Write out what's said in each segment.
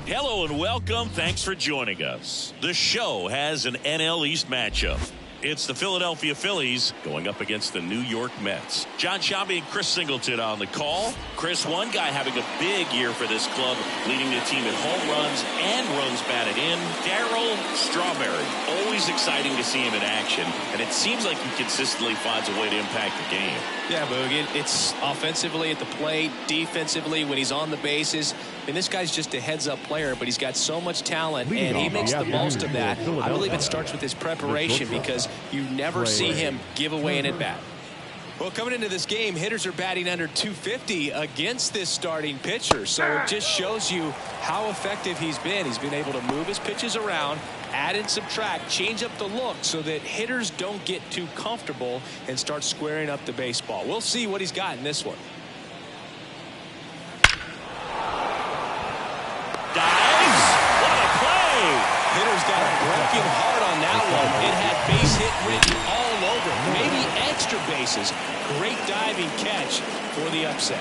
Hello and welcome. Thanks for joining us. The show has an NL East matchup. It's the Philadelphia Phillies going up against the New York Mets. John Shabby and Chris Singleton on the call. Chris, one guy having a big year for this club, leading the team in home runs and runs batted in. Strawberry. Always exciting to see him in action, and it seems like he consistently finds a way to impact the game. Yeah, Boog, it's offensively at the plate, defensively when he's on the bases. I mean, this guy's just a heads-up player, but he's got so much talent, and he makes the most of that. I believe it starts with his preparation because you never see him give away an at-bat. Well, coming into this game, hitters are batting under 250 against this starting pitcher, so it just shows you how effective he's been. He's been able to move his pitches around, add and subtract, change up the look so that hitters don't get too comfortable and start squaring up the baseball. We'll see what he's got in this one. Dives. What a play. Hitter's got a broken heart on that one. It had base hit written all over. Maybe extra bases. Great diving catch for the upset.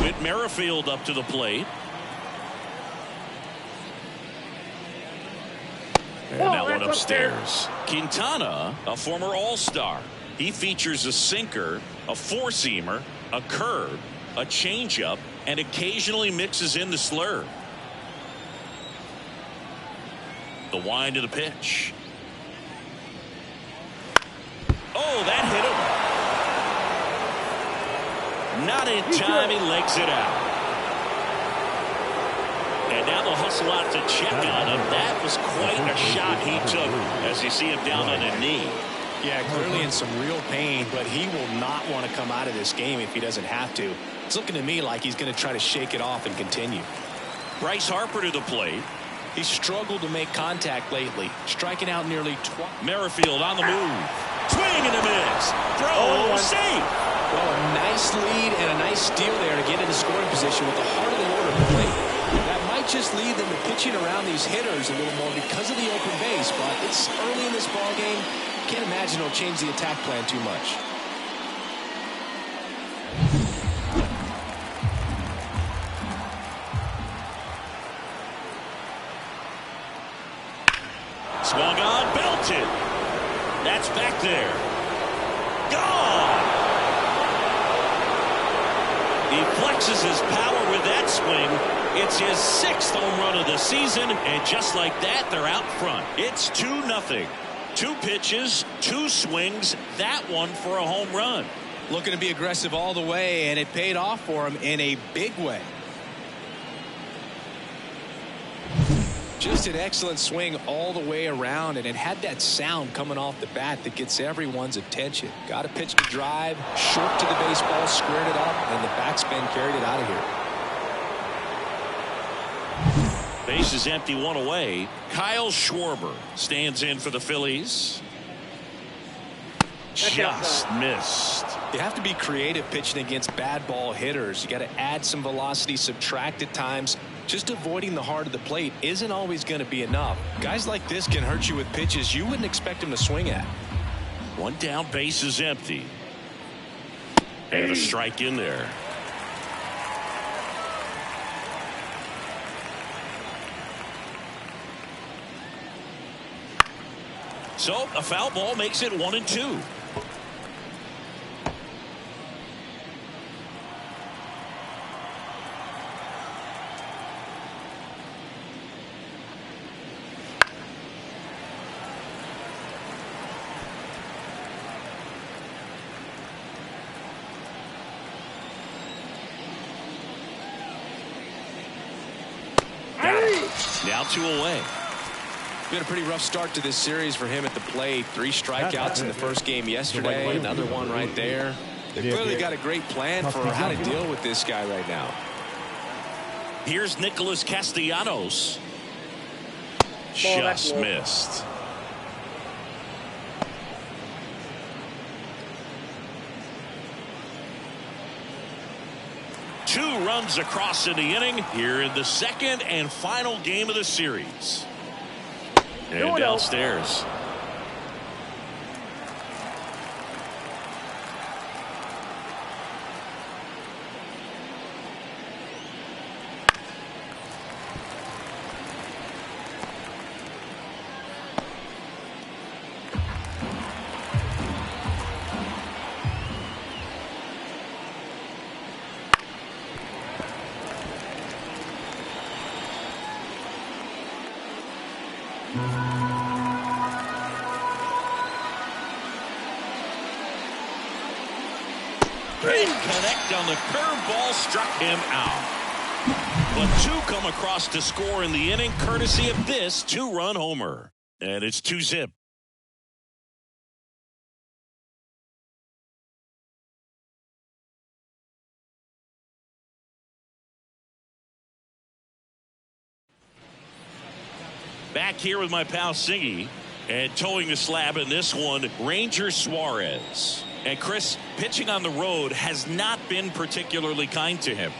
Whit Merrifield up to the plate. And that one upstairs. Quintana, a former All-Star. He features a sinker, a four-seamer, a curve, a changeup, and occasionally mixes in the slurve. The wind of the pitch. Oh, that hit him. Not in time. He legs it out. And now they'll hustle out to check on him. That was quite a shot he took as you see him down on a knee. Yeah, clearly in some real pain, but he will not want to come out of this game if he doesn't have to. It's looking to me like he's going to try to shake it off and continue. Bryce Harper to the plate. He's struggled to make contact lately, striking out nearly twice. Merrifield on the move. Swing and a miss. Throw safe. Well, a nice lead and a nice steal there to get into scoring position with the heart of the order at the plate. That might just lead them to pitching around these hitters a little more because of the open base, but it's early in this ball game. Can't imagine it'll change the attack plan too much. Swung on, belted. That's back there. Gone. He flexes his power with that swing. It's his 6th home run of the season, and just like that, they're out front. It's 2-0. 2 pitches, 2 swings, that one for a home run. Looking to be aggressive all the way, and it paid off for him in a big way. Just an excellent swing all the way around, and it had that sound coming off the bat that gets everyone's attention. Got a pitch to drive, short to the baseball, squared it up, and the backspin carried it out of here. Base is empty, 1 away. Kyle Schwarber stands in for the Phillies. Just missed. You have to be creative pitching against bad ball hitters. You got to add some velocity, subtract at times. Just avoiding the heart of the plate isn't always going to be enough. Guys like this can hurt you with pitches you wouldn't expect them to swing at. 1 down, base is empty. And a strike in there. So a foul ball makes it 1-2. Now 2 away. Been a pretty rough start to this series for him at the plate. 3 strikeouts in the first game yesterday. Another one right there. They've clearly got a great plan for how to deal with this guy right now. Here's Nicholas Castellanos. Just missed. Two runs across in the inning here in the second and final game of the series. And downstairs. Didn't connect on the curveball, struck him out. But two come across to score in the inning, courtesy of this two-run homer. And it's 2-zip. Back here with my pal Singy, and towing the slab in this one, Ranger Suarez. And Chris, pitching on the road has not been particularly kind to him.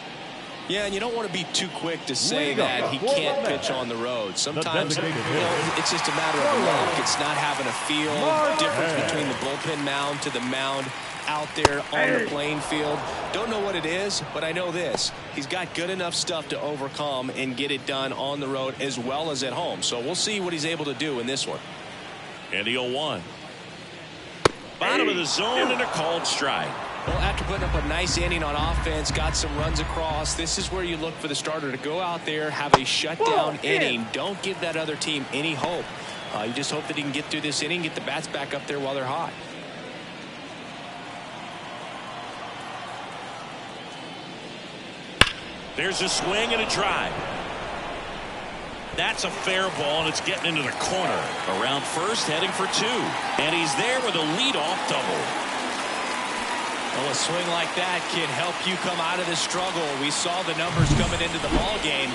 Yeah, and you don't want to be too quick to say that he can't pitch on the road. Sometimes, it's just a matter of luck. It's not having a feel, difference between the bullpen mound to the mound out there on the playing field. Don't know what it is, but I know this. He's got good enough stuff to overcome and get it done on the road as well as at home. So we'll see what he's able to do in this one. And the 0-1. Bottom of the zone and a called strike. Well, after putting up a nice inning on offense, got some runs across, this is where you look for the starter to go out there, have a shutdown inning. Don't give that other team any hope. You just hope that he can get through this inning, get the bats back up there while they're hot. There's a swing and a drive. That's a fair ball, and it's getting into the corner. Around first, heading for two. And he's there with a leadoff double. Well, a swing like that can help you come out of the struggle. We saw the numbers coming into the ball game,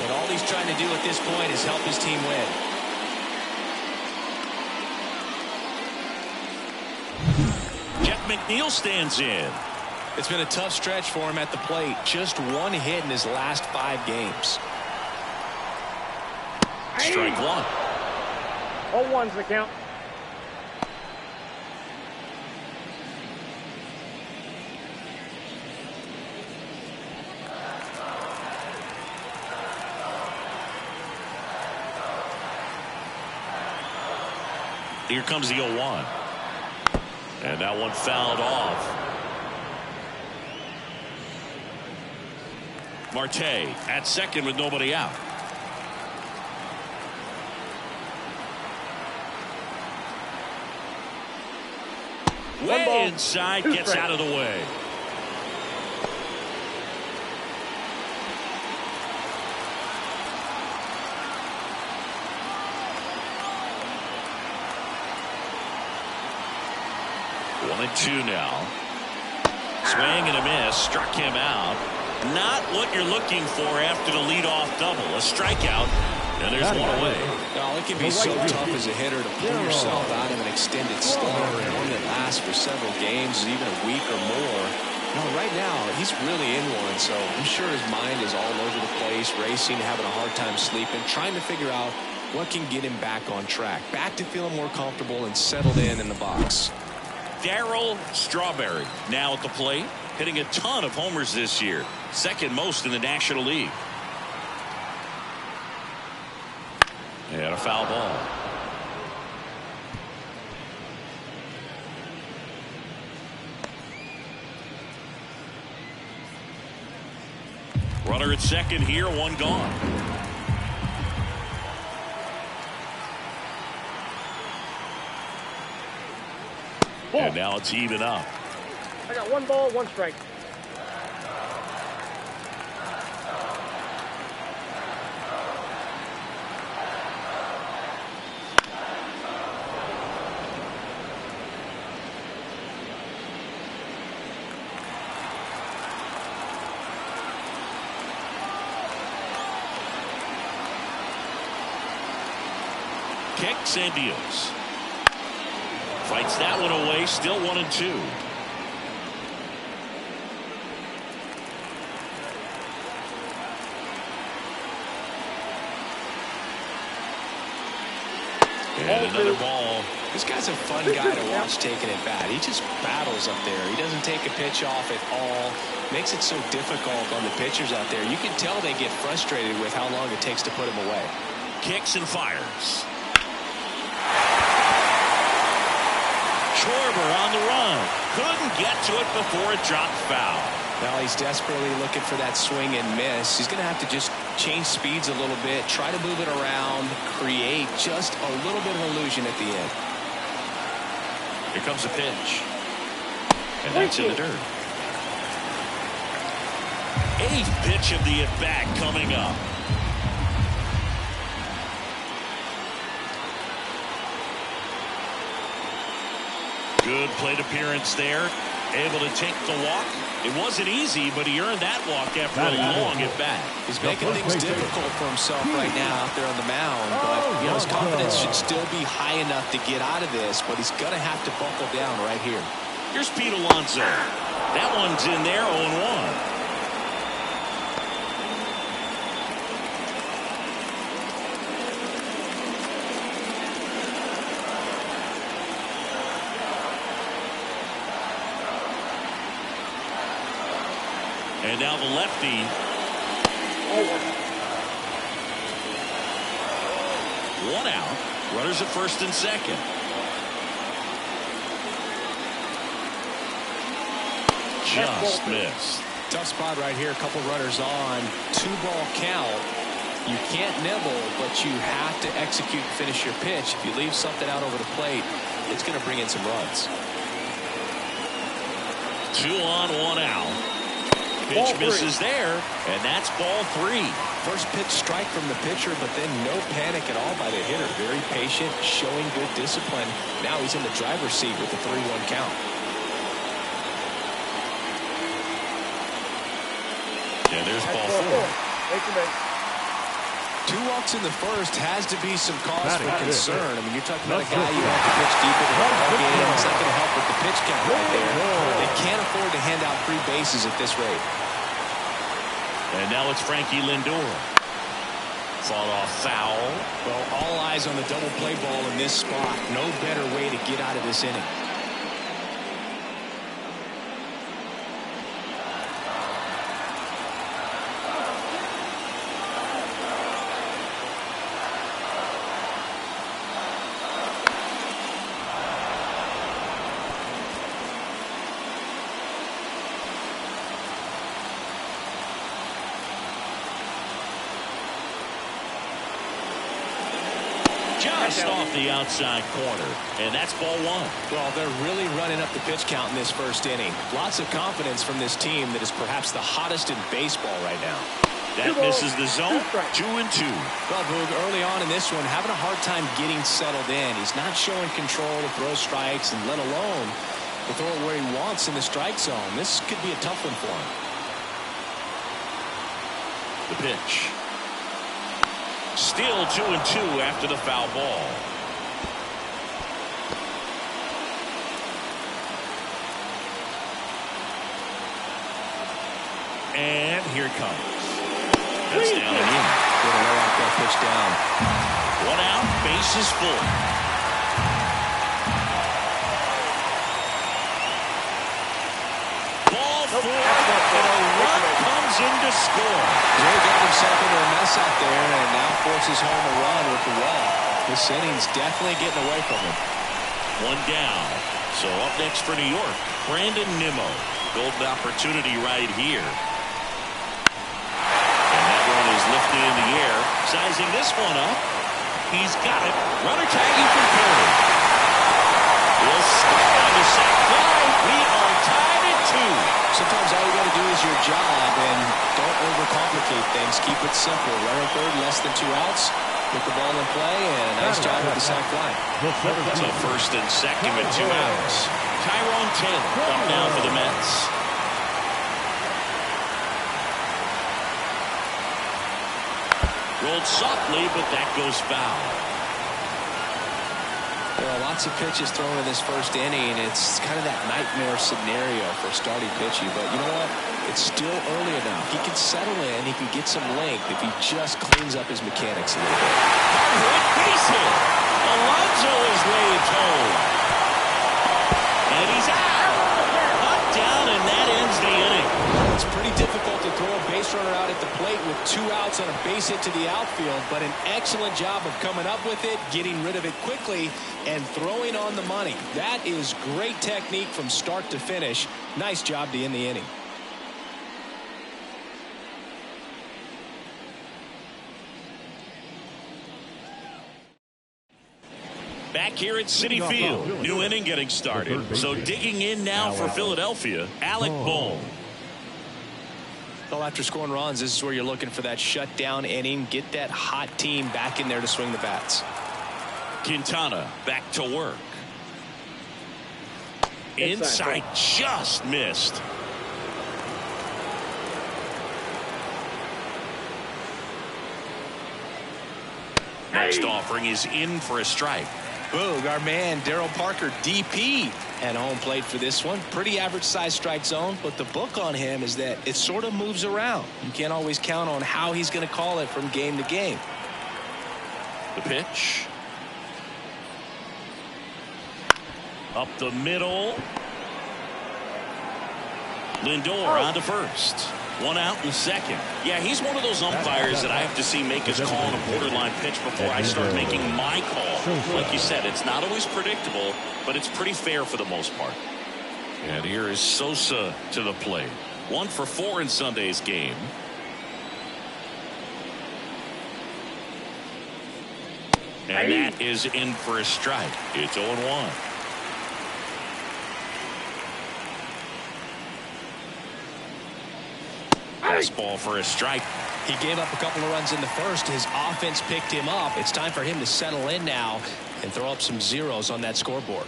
but all he's trying to do at this point is help his team win. Jeff McNeil stands in. It's been a tough stretch for him at the plate. Just one hit in his last 5 games. Strike one. 0-1's the count. Here comes the 0-1. And that one fouled off. Marte at second with nobody out. Way inside, gets out of the way. One and two now. Swing and a miss, struck him out. Not what you're looking for after the leadoff double. A strikeout, and there's one away. Well, it can be so tough as a hitter to pull yourself out of an extended slump, one that lasts for several games, even a week or more. No, right now, he's really in one, so I'm sure his mind is all over the place, racing, having a hard time sleeping, trying to figure out what can get him back on track, back to feeling more comfortable and settled in the box. Strawberry now at the plate, hitting a ton of homers this year, second most in the National League. And a foul ball. Runner at second here, one gone. And now it's even up. I got 1 ball, 1 strike. Kicks and deals. Fights that one away, still 1 and 2. And another ball. This guy's a fun guy to watch taking at bat. He just battles up there. He doesn't take a pitch off at all. Makes it so difficult on the pitchers out there. You can tell they get frustrated with how long it takes to put him away. Kicks and fires. Schwarber on the run. Couldn't get to it before it dropped foul. Now he's desperately looking for that swing and miss. He's going to have to just change speeds a little bit, try to move it around, create just a little bit of illusion at the end. Here comes a pitch. And that's in the dirt. Eighth pitch of the at-bat coming up. Good plate appearance there. Able to take the walk. It wasn't easy, but he earned that walk after a long at-bat. He's making things difficult for himself right now out there on the mound. But, you know, his confidence should still be high enough to get out of this. But he's going to have to buckle down right here. Here's Pete Alonso. That one's in there, 0-1. And now the lefty. One out. Runners at first and second. Just missed. Tough spot right here. A couple runners on. 2-ball count. You can't nibble, but you have to execute and finish your pitch. If you leave something out over the plate, it's going to bring in some runs. 2 on, 1 out. Pitch misses there, and that's ball 3. First pitch strike from the pitcher, but then no panic at all by the hitter. Very patient, showing good discipline. Now he's in the driver's seat with the 3-1 count. And there's ball 4. 2 walks in the first has to be some cause for concern. I mean, you're talking about a guy you have to pitch deep into the ball game. It's not going to help with the pitch count right there. They can't afford to hand out free bases at this rate. And now it's Frankie Lindor. Fought off foul. Well, all eyes on the double play ball in this spot. No better way to get out of this inning. Just off the outside corner, and that's ball 1. Well, they're really running up the pitch count in this first inning. Lots of confidence from this team that is perhaps the hottest in baseball right now. That misses the zone. 2-2. Well, Boog, early on in this one, having a hard time getting settled in. He's not showing control to throw strikes, and let alone to throw it where he wants in the strike zone. This could be a tough one for him. The pitch. Still 2-2 after the foul ball. And here it comes. That's down and in. Good to lay out that pitch down. 1 out, bases full. Ball 4, and a run comes in to score. Really got himself into a mess out there and now forces home a run with the walk. This inning's definitely getting away from him. 1 down. So up next for New York, Brandon Nimmo. Golden opportunity right here. And that one is lifted in the air. Sizing this one up. He's got it. Runner tagging from third. Will score on the sac fly. We are tied at 2. Sometimes all you got to do is your job and don't overcomplicate things. Keep it simple. Runner third, less than 2 outs. Put the ball in play, and a nice job with the sac fly. So first and second with 2 outs. Tyrone Taylor up now for the Mets. Rolled softly, but that goes foul. There are lots of pitches thrown in this first inning. It's kind of that nightmare scenario for starting pitching. But you know what? It's still early enough. He can settle in. He can get some length if he just cleans up his mechanics a little bit. Hard hit, base hit. Alonso is waved home. And he's out. Knocked down, and that ends the inning. It's pretty difficult to throw a base runner out at the plate with 2 outs on a base hit to the outfield, but an excellent job of coming up with it, getting rid of it quickly, and throwing on the money. That is great technique from start to finish. Nice job to end the inning. Back here at Citi Field, new inning getting started. So digging in now for Philadelphia, Alec Bohm. Well, after scoring runs, this is where you're looking for that shutdown inning. Get that hot team back in there to swing the bats. Quintana back to work. Inside, just missed. Next offering is in for a strike. Boog, our man Darryl Parker, DP, at home plate for this one. Pretty average size strike zone, but the book on him is that it sort of moves around. You can't always count on how he's going to call it from game to game. The pitch. Up the middle. Lindor on to first. One out in second. Yeah, he's one of those umpires that I have to see make his call on a borderline pitch before I start making my call. Like you said, it's not always predictable, but it's pretty fair for the most part. And here is Sosa to the plate. 1 for 4 in Sunday's game. And that is in for a strike. It's 0-1. Fastball for a strike. He gave up a couple of runs in the first. His offense picked him up. It's time for him to settle in now and throw up some zeros on that scoreboard.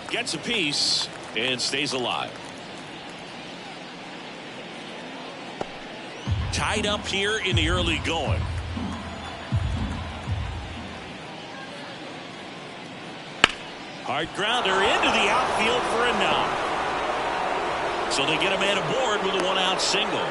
Gets a piece and stays alive. Tied up here in the early going. Hard grounder into the outfield for a knock. So they get a man aboard with a 1-out single.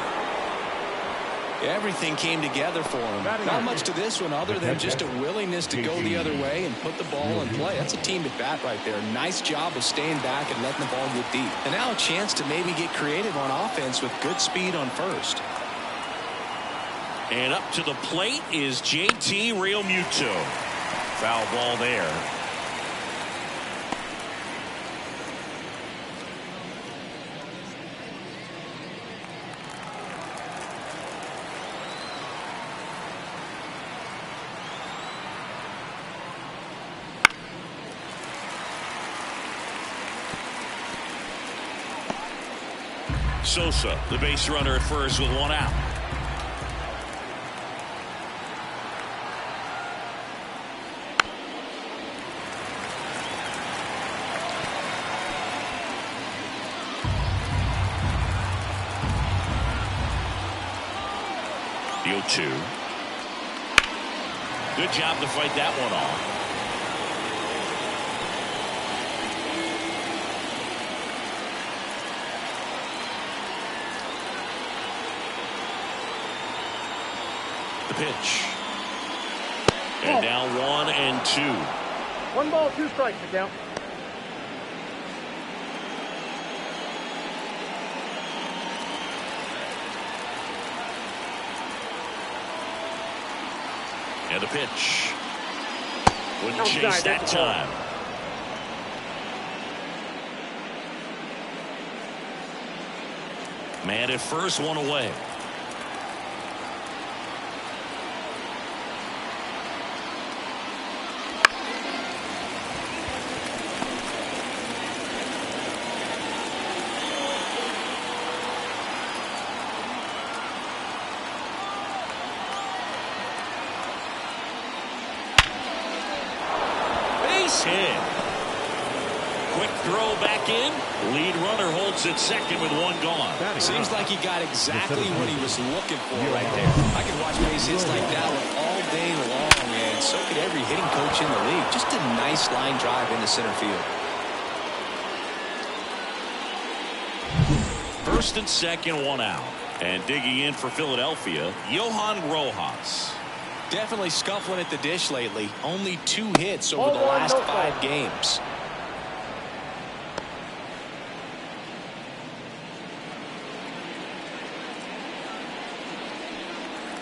Everything came together for him. Not much to this one other than just a willingness to go the other way and put the ball in play. That's a team at bat right there. Nice job of staying back and letting the ball get deep. And now a chance to maybe get creative on offense with good speed on first. And up to the plate is JT Realmuto. Foul ball there. Sosa, the base runner at first with 1 out. The 0-2. Good job to fight that one off. Pitch. And now 1-2. 1 ball, 2 strikes to count. And the pitch. Wouldn't chase that time. Man at first, 1 away. Hit. Quick throw back in. Lead runner holds at second with 1 gone. Seems like he got exactly what he was looking for right there. I could watch base hits like that one all day long, and so could every hitting coach in the league. Just a nice line drive into center field. First and second, 1 out. And digging in for Philadelphia, Johan Rojas. Definitely scuffling at the dish lately. Only 2 hits over the last 5 games.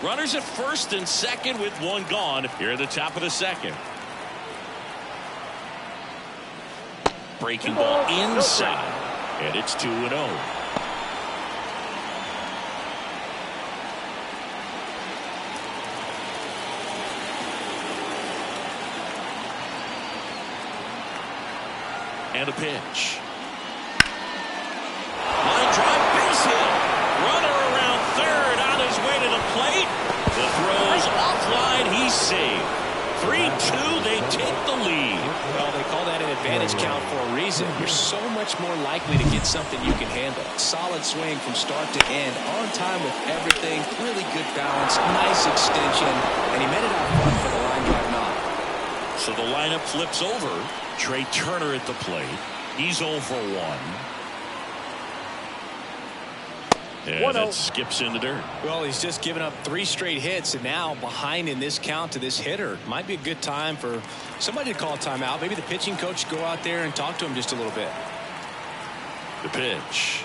Runners at first and second with 1 gone here at the top of the second. Breaking ball inside. And it's 2-0. And a pitch. Line drive, base hit. Runner around 3-2, they take the lead. Well, they call that an advantage count for a reason. You're so much more likely to get something you can handle. Solid swing from start to end, on time with everything, really good balance, nice extension, and he met it out front for the line drive knock. So the lineup flips over. Trey Turner at the plate. He's 0 for 1. And that skips in the dirt. Well, he's just given up 3 straight hits, and now behind in this count to this hitter. Might be a good time for somebody to call a timeout. Maybe the pitching coach go out there and talk to him just a little bit. The pitch.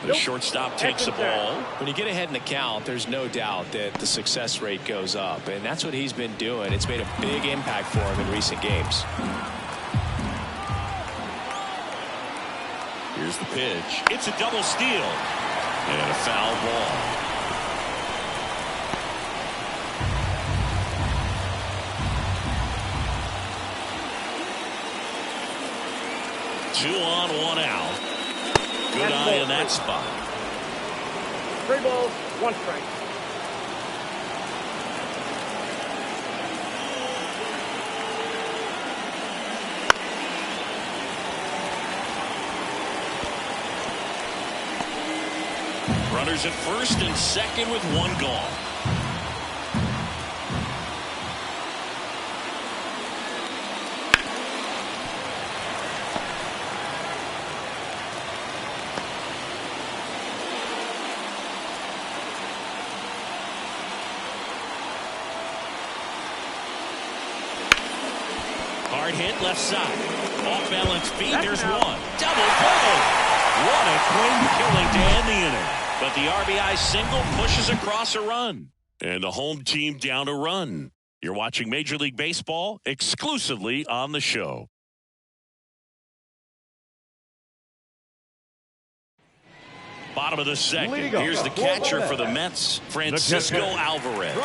The shortstop takes the ball. When you get ahead in the count, there's no doubt that the success rate goes up, and that's what he's been doing. It's made a big impact for him in recent games. Here's the pitch. It's a double steal. And a foul ball. Two on, 1 out. Good eye in that spot. 3 balls, 1 strike. Runners at first and second with 1 gone. Hard hit left side. Off balance feet. There's 1. Double play. What a clean killing to end the inning. But the RBI single pushes across a run. And the home team down a run. You're watching Major League Baseball exclusively on the show. Bottom of the second. Here's the catcher for the Mets, Francisco Alvarez.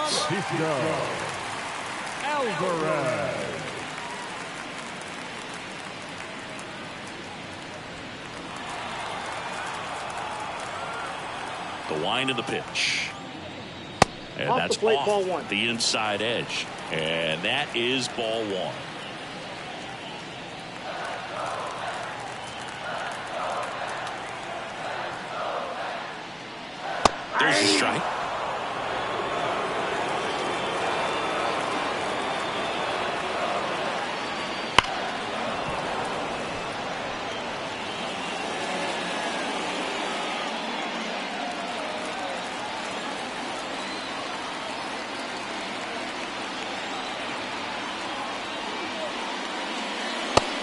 The wind of the pitch. And Off that's the plate, off ball 1. the inside edge. And that is ball 1. There's a strike.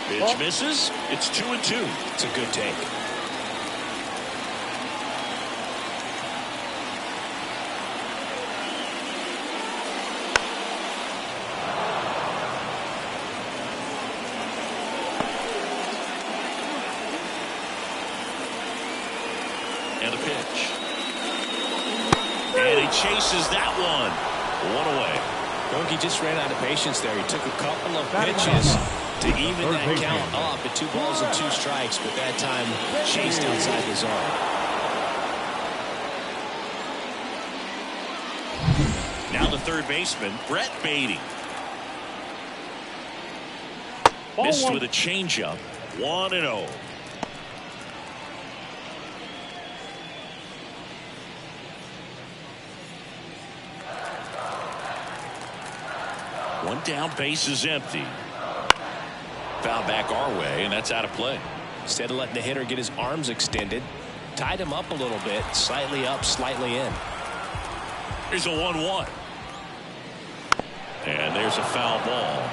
Pitch misses. It's 2-2. It's a good take. And a pitch. And he chases that one. 1 away. He just ran out of patience there. He took a couple of pitches to even that count up at 2 balls and 2 strikes, but that time chased outside the zone. Now the third baseman, Brett Beatty. Missed with a changeup. 1-0. One down, base is empty. Foul back our way, and that's out of play. Instead of letting the hitter get his arms extended, tied him up a little bit, slightly up, slightly in. Here's a 1-1. And there's a foul ball.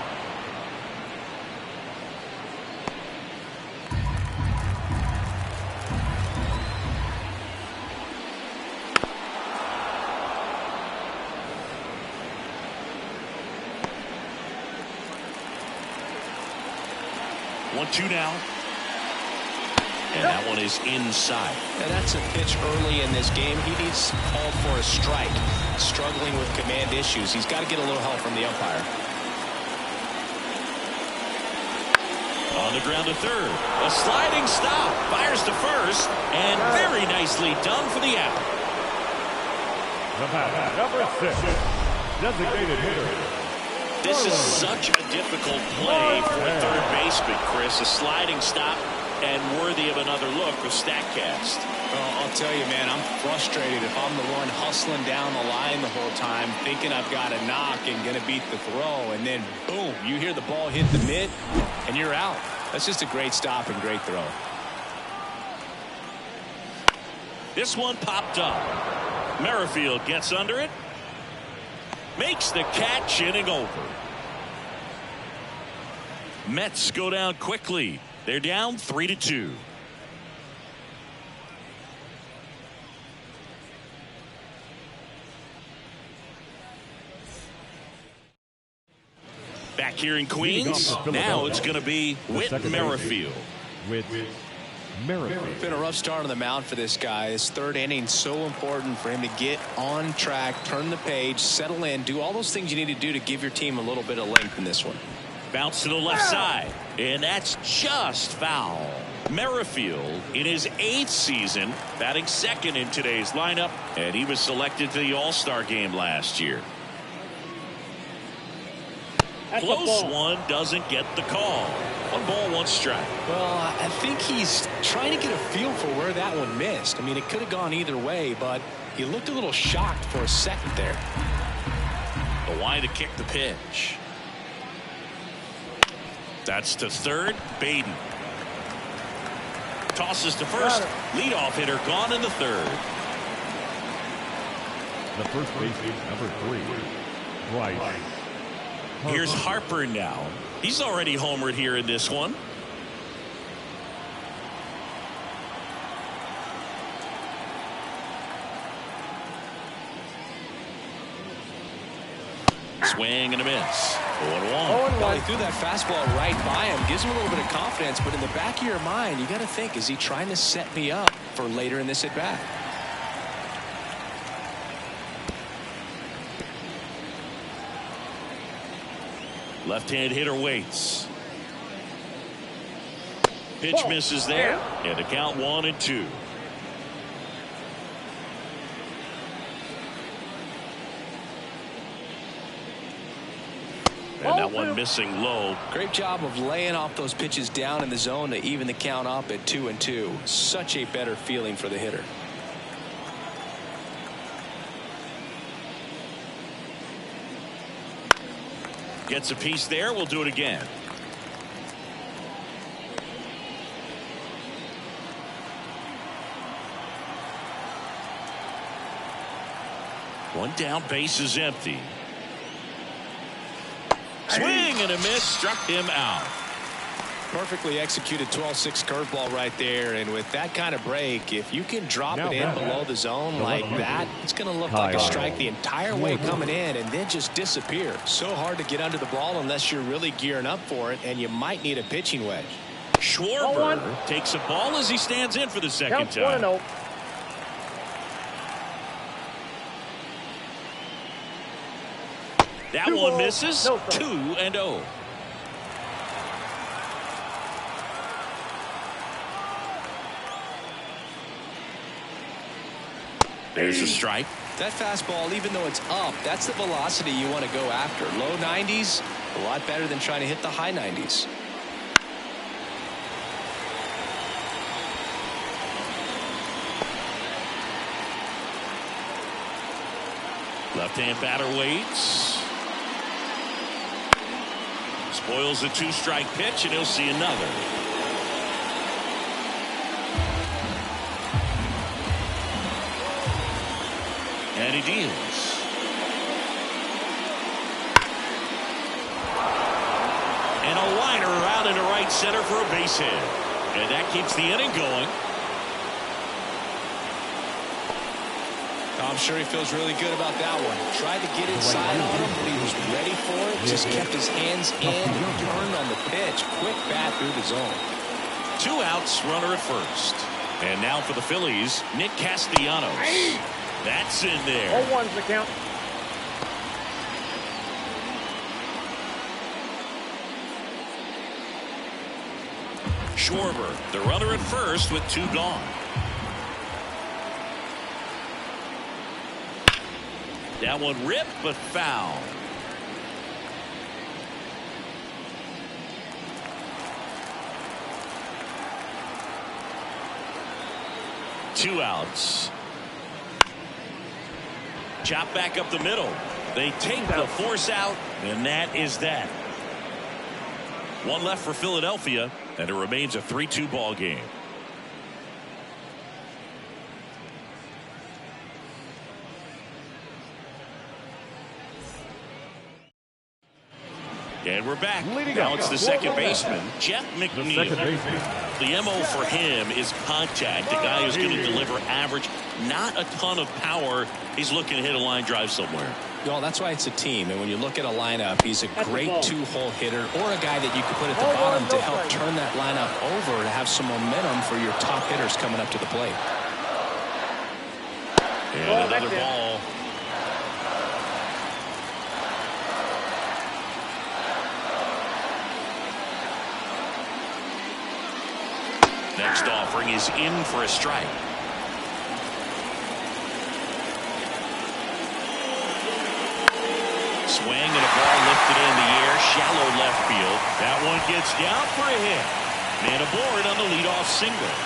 One-two now. And that one is inside. And that's a pitch early in this game. He needs called for a strike. Struggling with command issues. He's got to get a little help from the umpire. On the ground to third. A sliding stop. Fires to first. And very nicely done for the out. Number 6. Designated hitter. This is such a difficult play for a third baseman, Chris. A sliding stop and worthy of another look with StatCast. Well, I'll tell you, man, I'm frustrated if I'm the one hustling down the line the whole time, thinking I've got a knock and going to beat the throw, and then, boom, you hear the ball hit the mitt, and you're out. That's just a great stop and great throw. This one popped up. Merrifield gets under it. Makes the catch, inning over. Mets go down quickly. They're down 3-2. Back here in Queens, now it's going to be Whit Merrifield. It's been a rough start on the mound for this guy. His third inning, so important for him to get on track, turn the page, settle in, do all those things you need to do to give your team a little bit of length in this one. Bounce to the left side, and that's just foul. Merrifield in his 8th season, batting second in today's lineup, and he was selected to the All-Star game last year. Close one, doesn't get the call. 1 ball, 1 strike. Well, I think he's trying to get a feel for where that one missed. I mean, it could have gone either way, but he looked a little shocked for a second there. The line to kick the pitch. That's to third. Baden tosses to first. Leadoff hitter gone in the third. The first baseman, number 3, Bryce. Here's Harper now. He's already homered here in this one. Swing and a miss. 0-1. Well, he threw that fastball right by him. Gives him a little bit of confidence, but in the back of your mind, you got to think, is he trying to set me up for later in this at bat? Left-hand hitter waits. Pitch misses there, and the count 1-2. And that one missing low. Great job of laying off those pitches down in the zone to even the count up at 2-2. Such a better feeling for the hitter. Gets a piece there. We'll do it again. One down, base is empty. Swing and a miss, struck him out. Perfectly executed 12-6 curveball right there, and with that kind of break, if you can drop it in below the zone like that, it's going to look like a strike the entire way coming in and then just disappear. So hard to get under the ball unless you're really gearing up for it, and you might need a pitching wedge. Schwarber takes a ball as he stands in for the second time. 1-0. That one misses. 2-0. There's a strike. That fastball, even though it's up, that's the velocity you want to go after. Low 90s, a lot better than trying to hit the high 90s. Left-hand batter waits. Spoils the 2-strike pitch, and he'll see another. And he deals. And a liner out into right center for a base hit. And that keeps the inning going. I'm sure he feels really good about that one. Tried to get inside on him, but he was ready for it. Just kept his hands in, turned on the pitch. Quick bat through the zone. 2 outs, runner at first. And now for the Phillies, Nick Castellanos. That's in there. 0-1's the count. Schwarber, the runner at first with 2 gone. That one ripped but foul. 2 outs. Chop back up the middle. They take the force out, and that is that. 1 left for Philadelphia, and it remains a 3-2 ball game. And we're back. Now it's the second baseman, Jeff McNeil. The MO for him is contact. The guy who's going to deliver average, not a ton of power. He's looking to hit a line drive somewhere. Well, that's why it's a team. And when you look at a lineup, he's a great 2-hole hitter, or a guy that you can put at the bottom to help turn that lineup over to have some momentum for your top hitters coming up to the plate. And another ball. Next offering is in for a strike. Swing and a ball lifted in the air, shallow left field. That one gets down for a hit. And aboard on the leadoff single.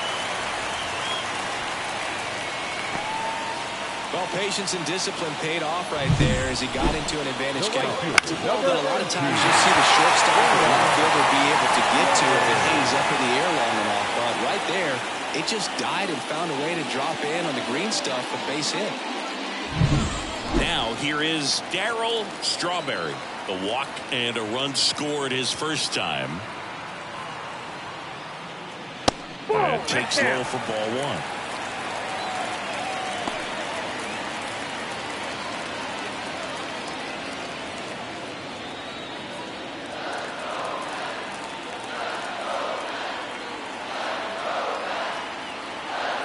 Well, patience and discipline paid off right there as he got into an advantage count. It's a ball that a lot of times you'll see the shortstop or the outfielder be able to get to if it hangs up in the air long enough. But right there, it just died and found a way to drop in on the green stuff, a base hit. Now here is Strawberry. The walk and a run scored his first time. And takes low for ball 1.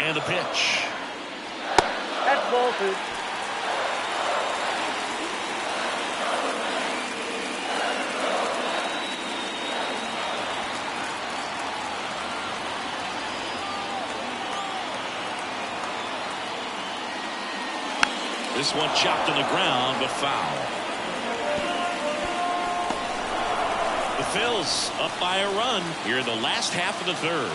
And the pitch. That's ball 2. This one chopped on the ground, but foul. The Phils up by a run here in the last half of the 3rd.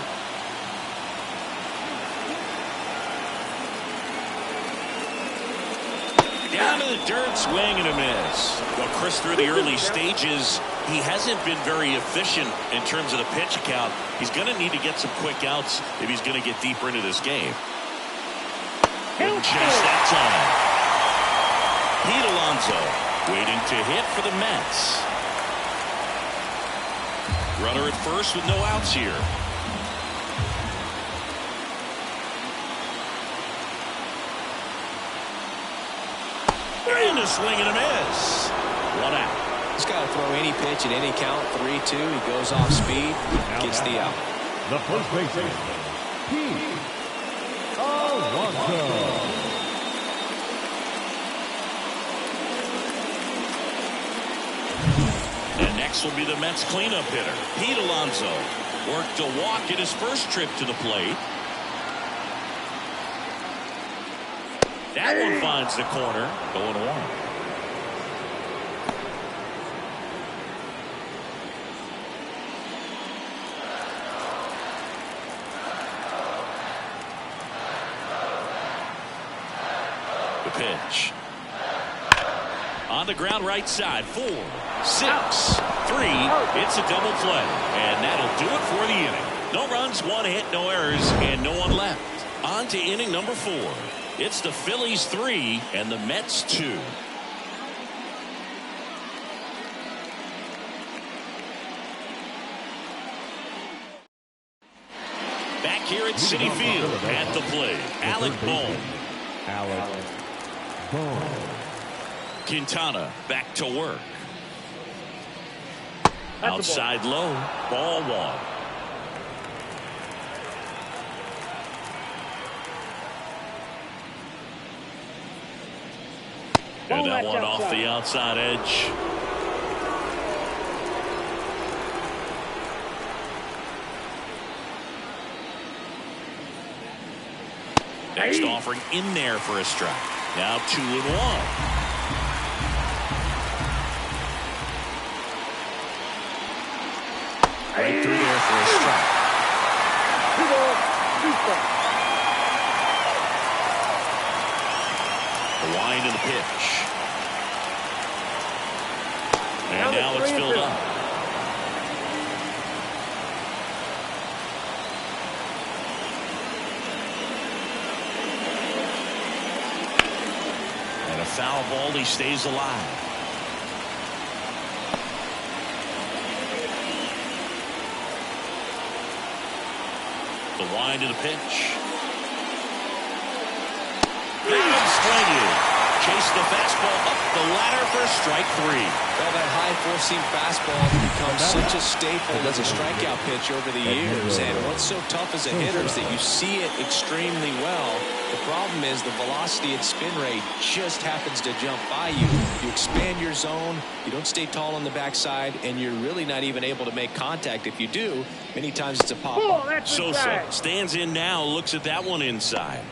Down to the dirt, swing and a miss. Well, Chris, through the early stages, he hasn't been very efficient in terms of the pitch count. He's going to need to get some quick outs if he's going to get deeper into this game. Couldn't chase that time. Pete Alonso waiting to hit for the Mets. Runner at first with no outs here. And a swing and a miss. 1 out. He's got to throw any pitch at any count. 3-2. He goes off speed, gets the out. The first baseman, Pete Alonso. And next will be the Mets cleanup hitter, Pete Alonso. Worked a walk in his first trip to the plate. That one finds the corner, going 1. The pitch. On the ground right side, 4, 6, 3. It's a double play. And that'll do it for the inning. No runs, 1 hit, no errors, and no one left. On to inning number 4. It's the Phillies 3 and the Mets 2. Back here at Citi Field at the plate, Alec Bohm. Quintana back to work. Outside low, ball 1. And that one off the outside edge. Next offering in there for a strike. Now 2-1. Right through there for a strike. 2 balls, 2 strikes. foul ball. He stays alive. The wind of the pitch. Got him swinging. Chase the fastball up the ladder for strike 3. Well, that high four-seam fastball has become such a staple as a strikeout pitch over the years. And what's so tough as a hitter is that you see it extremely well. The problem is the velocity and spin rate just happens to jump by you. You expand your zone, you don't stay tall on the backside, and you're really not even able to make contact. If you do, many times it's a pop-up. Sosa stands in now, looks at that one inside.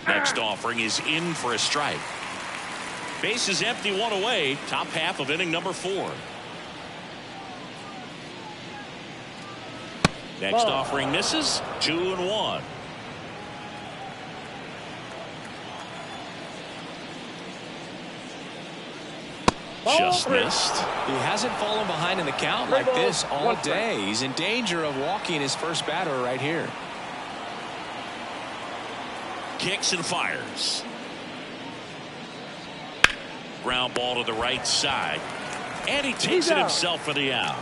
Next offering is in for a strike. Base is empty, 1 away. Top half of inning number 4. Next offering misses. 2-1. Just missed. He hasn't fallen behind in the count like this all day. He's in danger of walking his first batter right here. Kicks and fires. Ground ball to the right side. And he takes it himself for the out.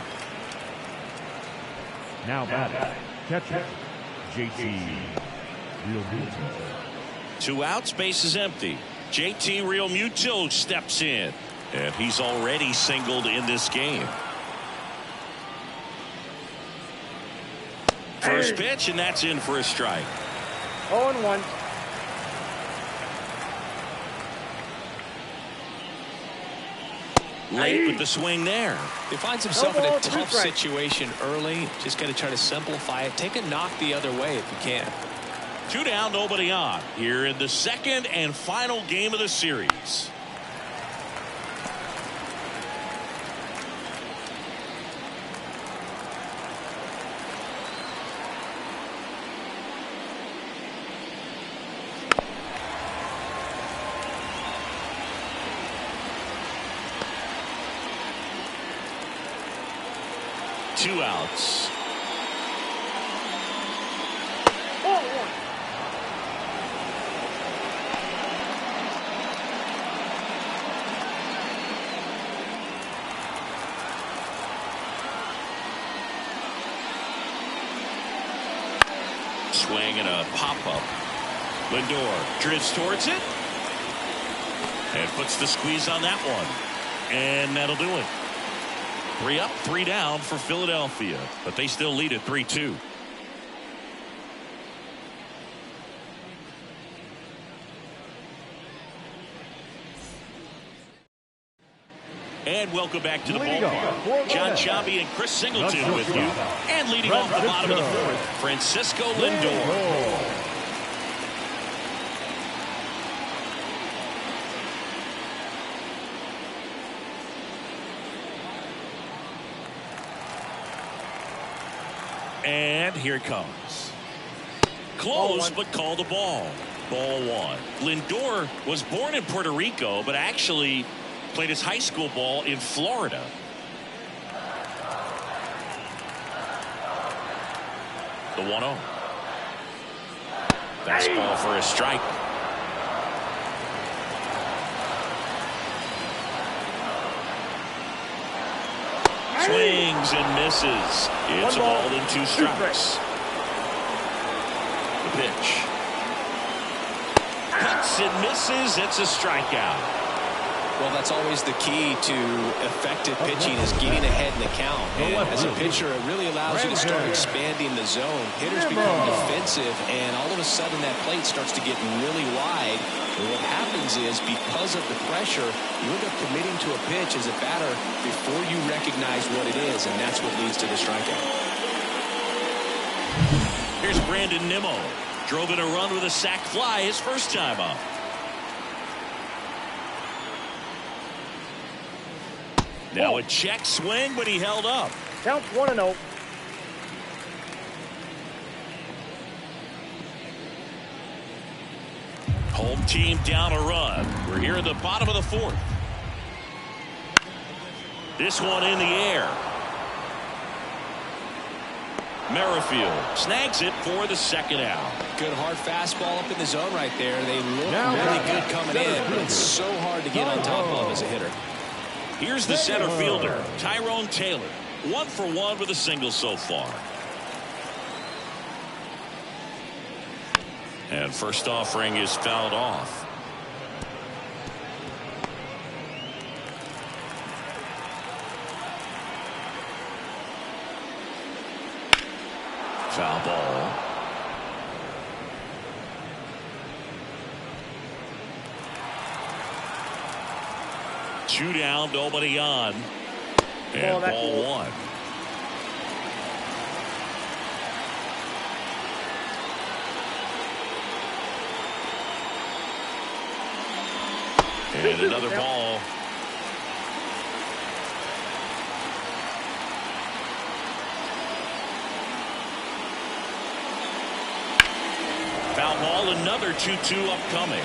Now batting, catcher, JT Realmuto. 2 outs, base is empty. JT Realmuto steps in. And he's already singled in this game. First pitch, and that's in for a strike. 0-1. Late with the swing there. He finds himself in a tough situation early. Just got to try to simplify it. Take a knock the other way if you can. 2 down, nobody on. Here in the second and final game of the series. Two outs. Swing and a pop-up. Lindor drifts towards it. And puts the squeeze on that one. And that'll do it. 3 up, 3 down for Philadelphia, but they still lead at 3-2. And welcome back to the ballpark. John Sciambi and Chris Singleton with you. And leading off the bottom of the 4th, Francisco Lindor. And here it comes. Close, but called a ball. Ball 1. Lindor was born in Puerto Rico, but actually played his high school ball in Florida. The 1-0. Fastball for a strike. Swings and misses. It's a ball and 2 strikes. The pitch. Cuts and misses. It's a strikeout. Well, that's always the key to effective pitching is getting ahead in the count. And as a pitcher, it really allows you to start expanding the zone. Hitters become defensive, and all of a sudden that plate starts to get really wide. And what happens is, because of the pressure, you end up committing to a pitch as a batter before you recognize what it is, and that's what leads to the strikeout. Here's Brandon Nimmo. Drove in a run with a sac fly his first time up. Now a check swing, but he held up. Counts 1-0. Home team down a run. We're here at the bottom of the 4th. This one in the air. Merrifield snags it for the second out. Good hard fastball up in the zone right there. They look really good coming in, but it's so hard to get on top of as a hitter. Here's the center fielder, Tyrone Taylor. 1 for 1 with a single so far. And first offering is fouled off. Foul ball. Two down, nobody on. And ball one. And another ball. Foul ball, another 2-2 upcoming.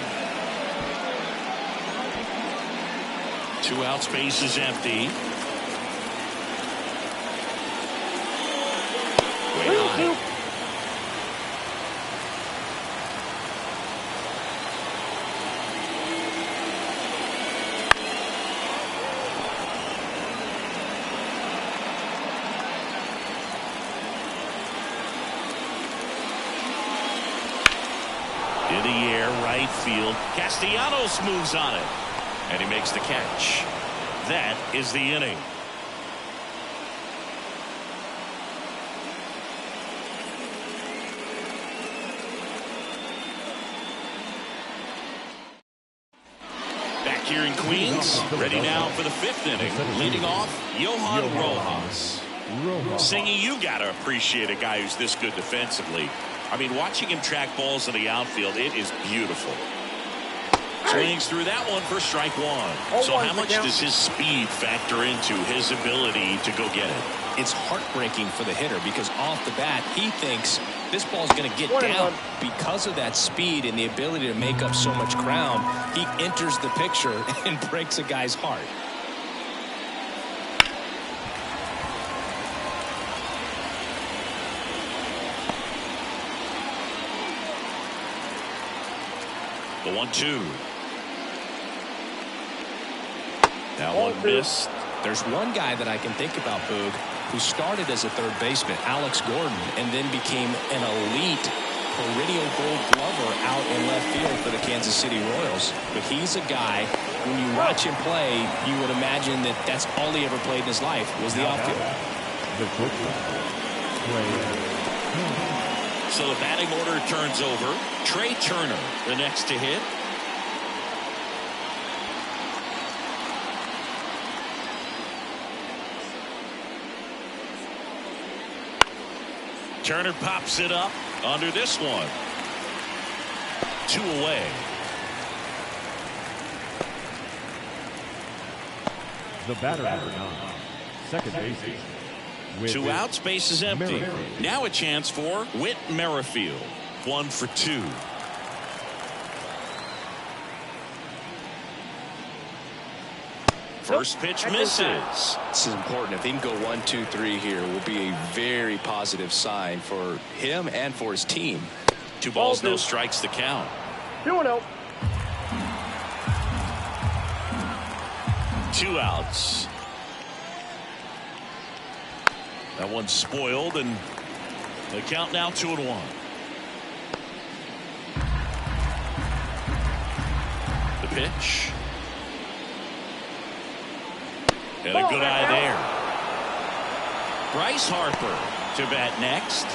2 out, space is empty. Way high. In the air, right field. Castellanos moves on it. And he makes the catch. That is the inning. Back here in Queens. Ready now for the 5th inning. Leading off, Johan Rojas. Singy, you got to appreciate a guy who's this good defensively. I mean, watching him track balls in the outfield, it is beautiful. Swings through that one for strike one. So how much does his speed factor into his ability to go get it? It's heartbreaking for the hitter because off the bat, he thinks this ball's going to get down. Because of that speed and the ability to make up so much ground, he enters the picture and breaks a guy's heart. The 1-2. That one missed. There's one guy that I can think about, Boog, who started as a third baseman, Alex Gordon, and then became an elite perennial gold glover out in left field for the Kansas City Royals. But he's a guy, when you watch him play, you would imagine that that's all he ever played in his life was the outfield. So the batting order turns over. Trey Turner, the next to hit. Turner pops it up under this one. 2 away. The batter number 9, second baseman. 2 outs, base is empty. Now a chance for Whit Merrifield. 1 for 2. First pitch misses. This is important. If he can go 1, 2, 3 here, will be a very positive sign for him and for his team. 2 balls, no strikes, the count. 2-0. 2 outs. That one's spoiled, and the count now 2-1. The pitch. And a good eye there. Bryce Harper to bat next.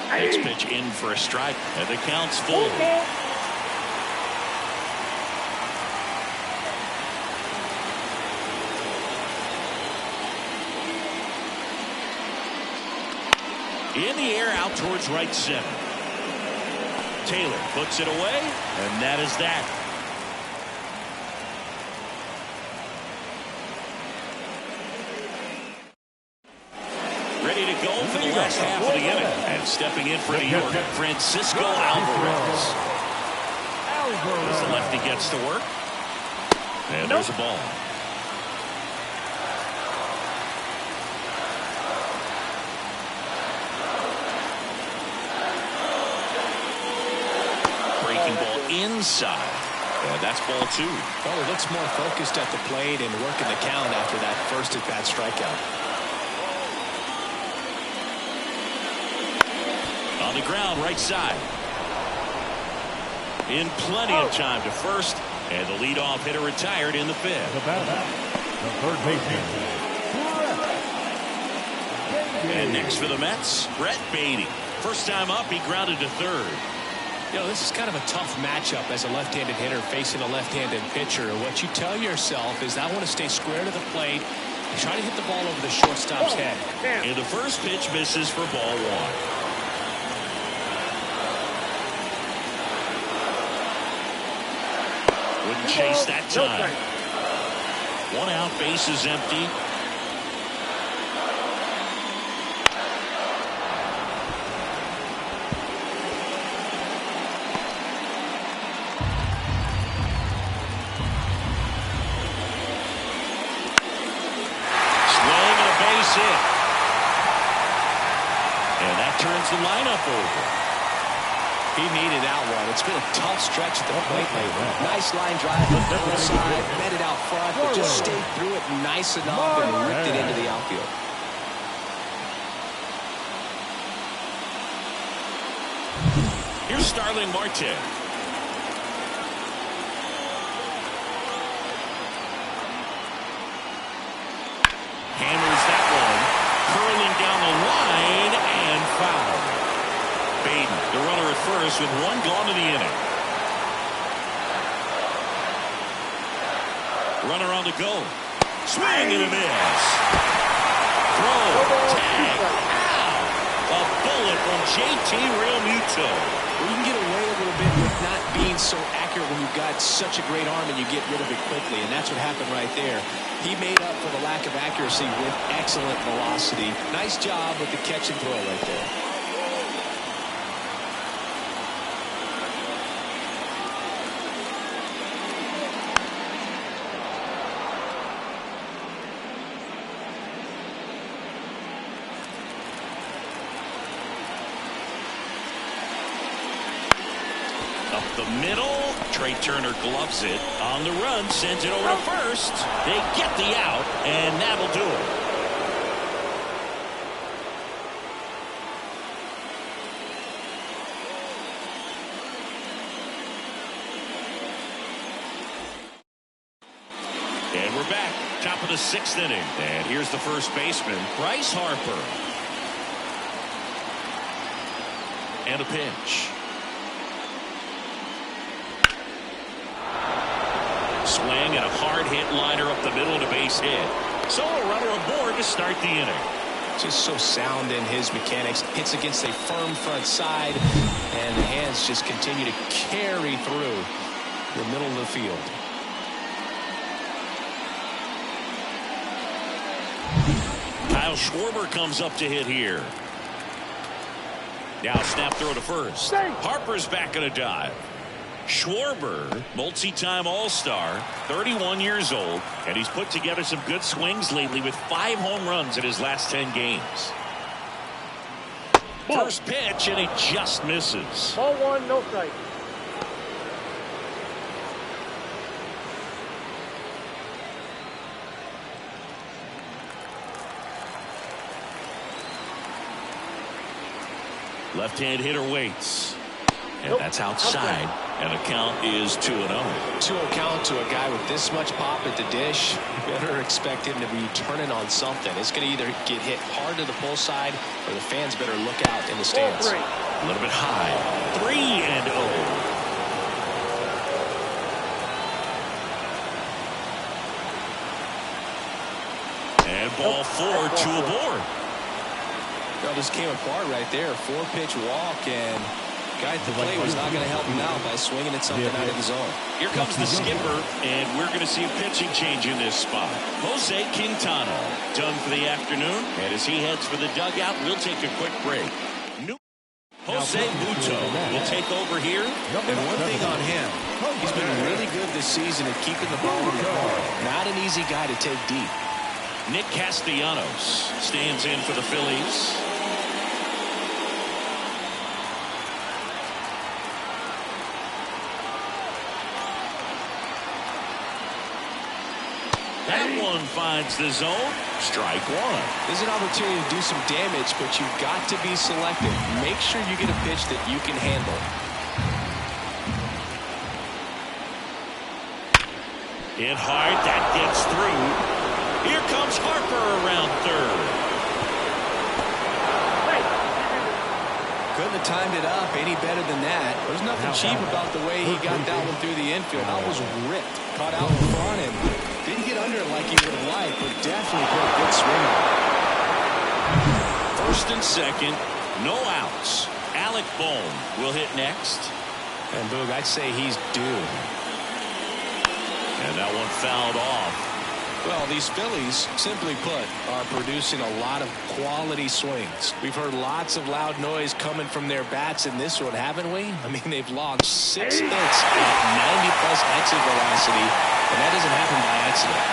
Next pitch in for a strike, and the count's full. In the air, out towards right center. Taylor puts it away, and that is that. Ready to go for the last half of the inning. And stepping in for New York, Francisco Alvarez. As the lefty gets to work. And there's a ball. Breaking ball inside. And that's ball 2. Well, he looks more focused at the plate and working the count after that first at-bat strikeout. On the ground, right side. In plenty of time to first, and the leadoff hitter retired in the 5th. The third baseman. And next for the Mets, Brett Beatty. First time up, he grounded to third. You know, this is kind of a tough matchup as a left-handed hitter facing a left-handed pitcher. What you tell yourself is, I want to stay square to the plate and try to hit the ball over the shortstop's head. And the first pitch misses for ball 1. Wouldn't chase that time. 1 out, base is empty. Swing and a base hit. And that turns the lineup over. He needed that one. It's been a tough stretch at the plate lately. Nice line drive from the other side, met it out front, but just stayed through it nice enough and ripped it into the outfield. Here's Starling Marte. Hammers that one, curling down the line and foul. Baden, the runner at first with 1 gone to the inning. Runner on the go. Swing and a miss. Throw. Tag. Ow. A bullet from JT Realmuto. Well, you can get away a little bit with not being so accurate when you've got such a great arm and you get rid of it quickly, and that's what happened right there. He made up for the lack of accuracy with excellent velocity. Nice job with the catch and throw right there. Up the middle, Trey Turner gloves it. On the run, sends it over to first. They get the out, and that'll do it. And we're back, top of the 6th inning. And here's the first baseman, Bryce Harper. And a pitch. Swing and a hard hit liner up the middle and a base hit. So a runner aboard to start the inning. Just so sound in his mechanics. Hits against a firm front side, and the hands just continue to carry through the middle of the field. Kyle Schwarber comes up to hit here. Now snap throw to first. Harper's back in a dive. Schwarber, multi-time All-Star, 31 years old, and he's put together some good swings lately with 5 home runs in his last 10 games. First pitch, and it just misses. Ball 1, no strike. Left-hand hitter waits. And that's outside. And the count is 2-0. 2-0 count to a guy with this much pop at the dish. You better expect him to be turning on something. It's going to either get hit hard to the pull side, or the fans better look out in the stands. A little bit high. 3-0. And ball 4, 2 aboard. Well, this came apart right there. 4-pitch walk, and Guy at the plate was not going to help him out by swinging at something out of the zone. Here comes the skipper, and we're going to see a pitching change in this spot. Jose Quintana done for the afternoon, and as he heads for the dugout, we'll take a quick break. Jose Muto will take over here. And one thing on him, he's been really good this season at keeping the ball in the park. Not an easy guy to take deep. Nick Castellanos stands in for the Phillies. That one finds the zone. Strike one. There's an opportunity to do some damage, but you've got to be selective. Make sure you get a pitch that you can handle. Hit hard. That gets through. Here comes Harper around third. Couldn't have timed it up any better than that. There's nothing cheap about the way he got that one through the infield. That was ripped. Caught out in front and didn't get under it like he would have liked, but definitely put a good swing on it. First and second, no outs. Alec Bohm will hit next. And Boog, I'd say he's due. And that one fouled off. Well, these Phillies, simply put, are producing a lot of quality swings. We've heard lots of loud noise coming from their bats in this one, haven't we? I mean, they've logged 6 hits at 90-plus exit velocity, and that doesn't happen by accident.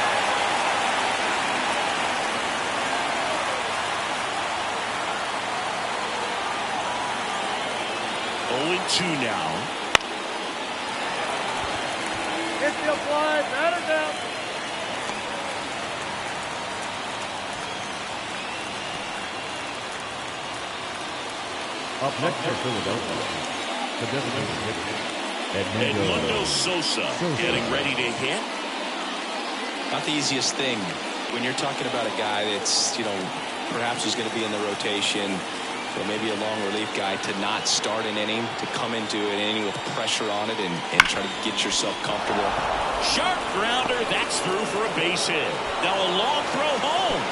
Only 2 now. Infield fly, batter down. Up next for Philadelphia, the designated hitter, Edmundo Sosa getting ready to hit. Not the easiest thing when you're talking about a guy that's, perhaps is going to be in the rotation, or maybe a long relief guy, to not start an inning, to come into an inning with pressure on it and try to get yourself comfortable. Sharp grounder, that's through for a base hit. Now a long throw home.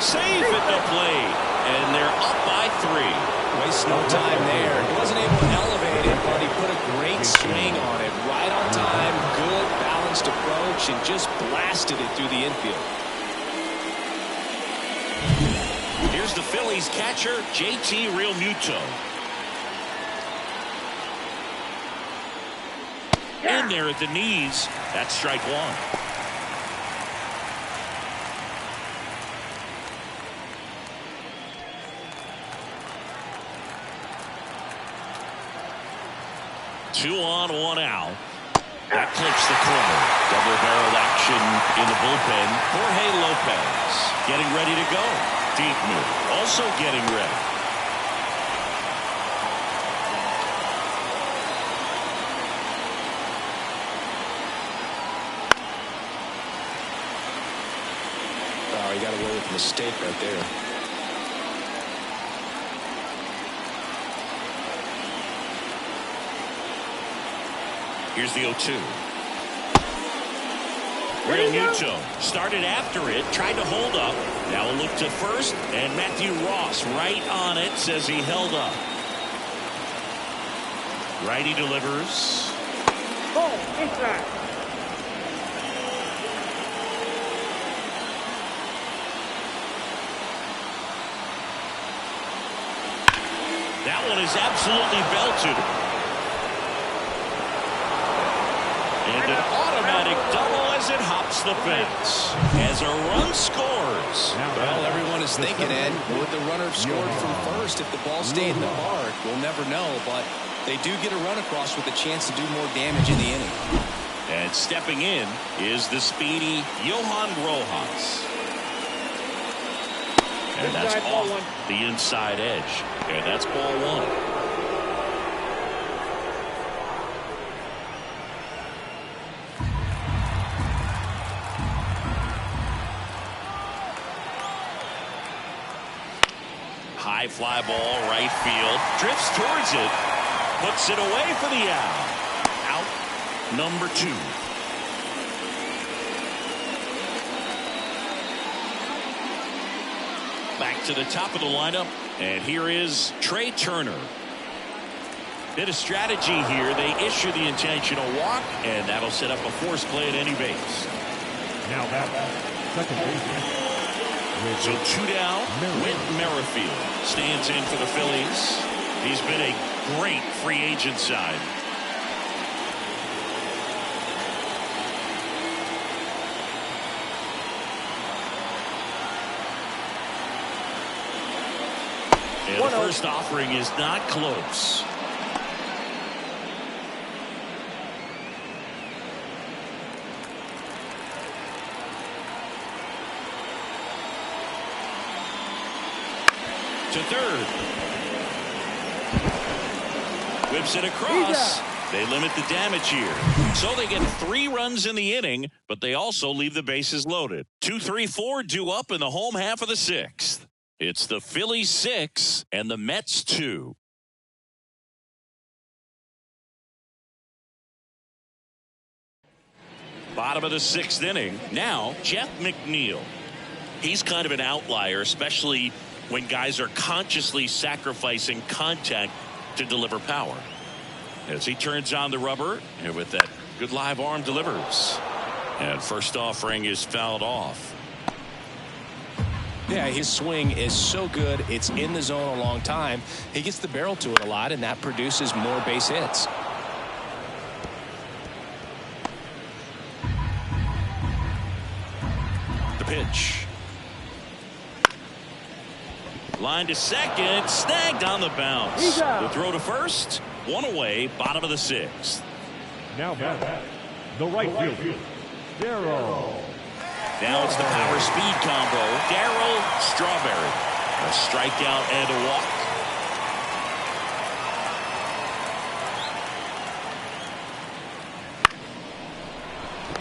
Safe at the plate, and they're up by 3. Waste no time there. He wasn't able to elevate it, but he put a great swing on it. Right on time, good balanced approach, and just blasted it through the infield. Here's the Phillies catcher, JT Realmuto. In there at the knees. That's strike one. Two on, 1 out. That clips the corner. Double-barrel action in the bullpen. Jorge Lopez getting ready to go. Deep move. Also getting ready. Oh, he got away with a mistake right there. Here's the 0-2. Realmuto started after it, tried to hold up. Now a look to first, and Matthew Ross right on it, says he held up. Righty delivers. Ball, inside. That one is absolutely belted. And an automatic double as it hops the fence. As a run scores. Well, everyone is thinking, Ed, would the runner have scored from first if the ball stayed in the park? We'll never know, but they do get a run across with a chance to do more damage in the inning. And stepping in is the speedy Johan Rojas. And that's off the inside edge. And that's ball 1. High fly ball, right field. Drifts towards it. Puts it away for the out. Out number 2. Back to the top of the lineup. And here is Trey Turner. Bit of strategy here. They issue the intentional walk, and that'll set up a force play at any base. Now that second baseman. So 2 down. Whit Merrifield stands in for the Phillies. He's been a great free agent side. And the first offering is not close. To third. Whips it across. They limit the damage here. So they get 3 runs in the inning, but they also leave the bases loaded. 2, 3, 4 due up in the home half of the 6th. It's the Phillies 6 and the Mets 2. Bottom of the 6th inning. Now, Jeff McNeil. He's kind of an outlier, especially when guys are consciously sacrificing contact to deliver power. As he turns on the rubber, and with that good live arm delivers. And first offering is fouled off. Yeah, his swing is so good. It's in the zone a long time. He gets the barrel to it a lot, and that produces more base hits. The pitch. Line to second, snagged on the bounce. The throw to first, 1 away, bottom of the 6th. Now back, the right fielder, Darryl. Now it's the power speed combo. Darryl Strawberry. A strikeout and a walk.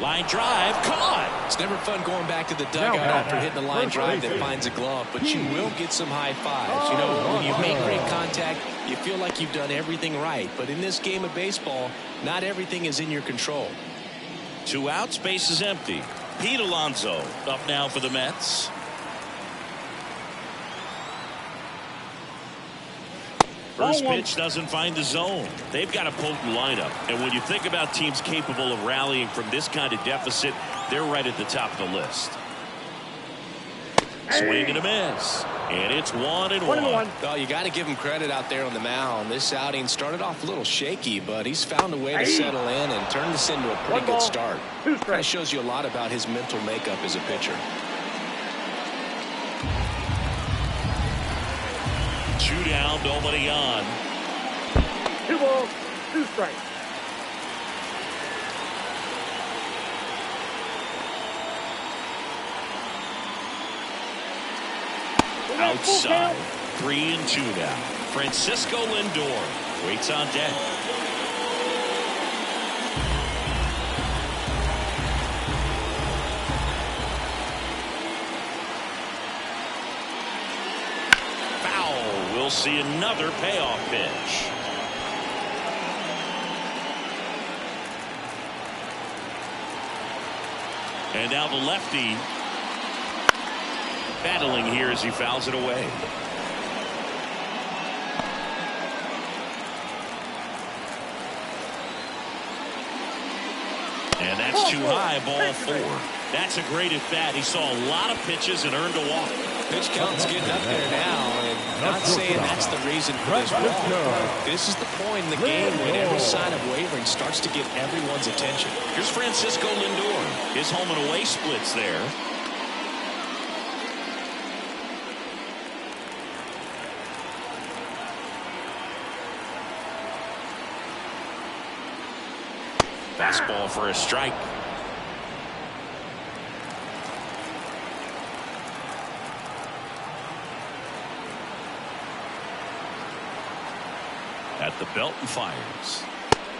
Line drive, caught. It's never fun going back to the dugout after hitting a line drive that finds a glove, but you will get some high fives. You know, when you make great contact, you feel like you've done everything right. But in this game of baseball, not everything is in your control. 2 outs, base is empty. Pete Alonso up now for the Mets. First pitch doesn't find the zone. They've got a potent lineup. And when you think about teams capable of rallying from this kind of deficit, they're right at the top of the list. Swing and a miss. And it's 1-1. Well, you got to give him credit out there on the mound. This outing started off a little shaky, but he's found a way to settle in and turn this into a pretty good start. That shows you a lot about his mental makeup as a pitcher. 2 down, nobody on. 2 balls, 2 strikes. Outside, 3-2 now. Francisco Lindor waits on deck. Foul. We'll see another payoff pitch. And now the lefty battling here as he fouls it away. And that's too high, ball 4. That's a great at bat. He saw a lot of pitches and earned a walk. Pitch count's getting up there now, and not saying that's the reason for this walk, but this is the point in the game when every sign of wavering starts to get everyone's attention. Here's Francisco Lindor. His home and away splits there. Fastball for a strike. At the belt and fires.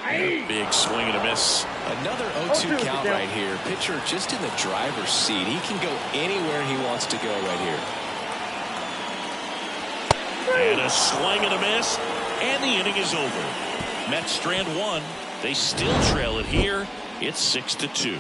And a big swing and a miss. Another 0-2 count right here. Pitcher just in the driver's seat. He can go anywhere he wants to go right here. And a swing and a miss. And the inning is over. Mets strand 1. They still trail it here. It's 6-2.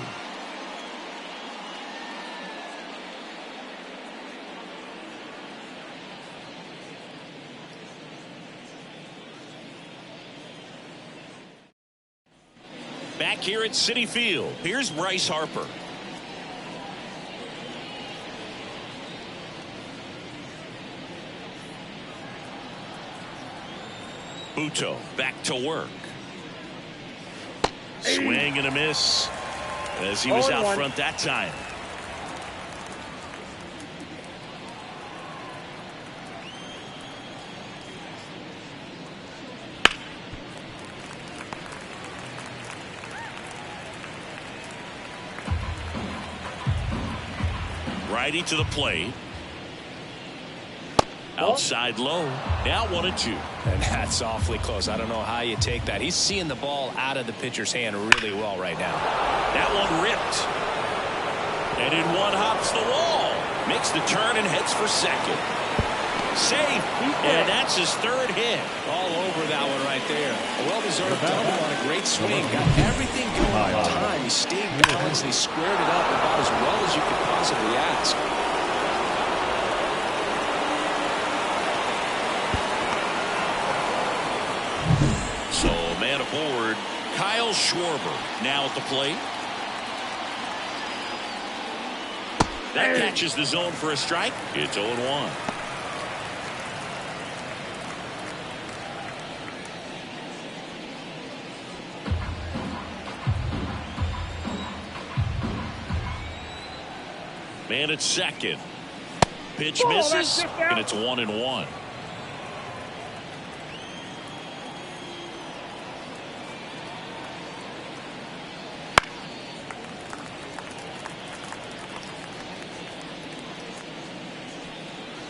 Back here at Citi Field, here's Bryce Harper. Buto back to work. Swing and a miss as he was out front that time. Righty to the plate. Outside low. Now 1-2. And that's awfully close. I don't know how you take that. He's seeing the ball out of the pitcher's hand really well right now. That one ripped. And in one hops the wall. Makes the turn and heads for second. Safe. And that's his third hit. All over that one right there. A well-deserved double on a great swing. Got everything going on time. He stayed balanced and he squared it up about as well as you could possibly ask. So, man aboard, Kyle Schwarber now at the plate. That catches the zone for a strike. It's 0-1. Man at second. Pitch misses, and it's 1-1.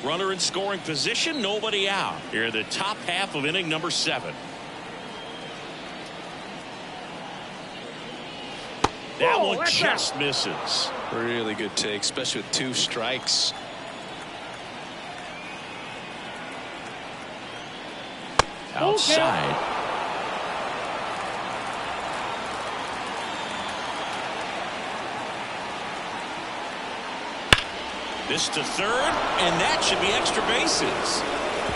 Runner in scoring position, nobody out. Here the top half of inning number 7. That one just misses. Really good take, especially with 2 strikes. Outside. This to third, and that should be extra bases.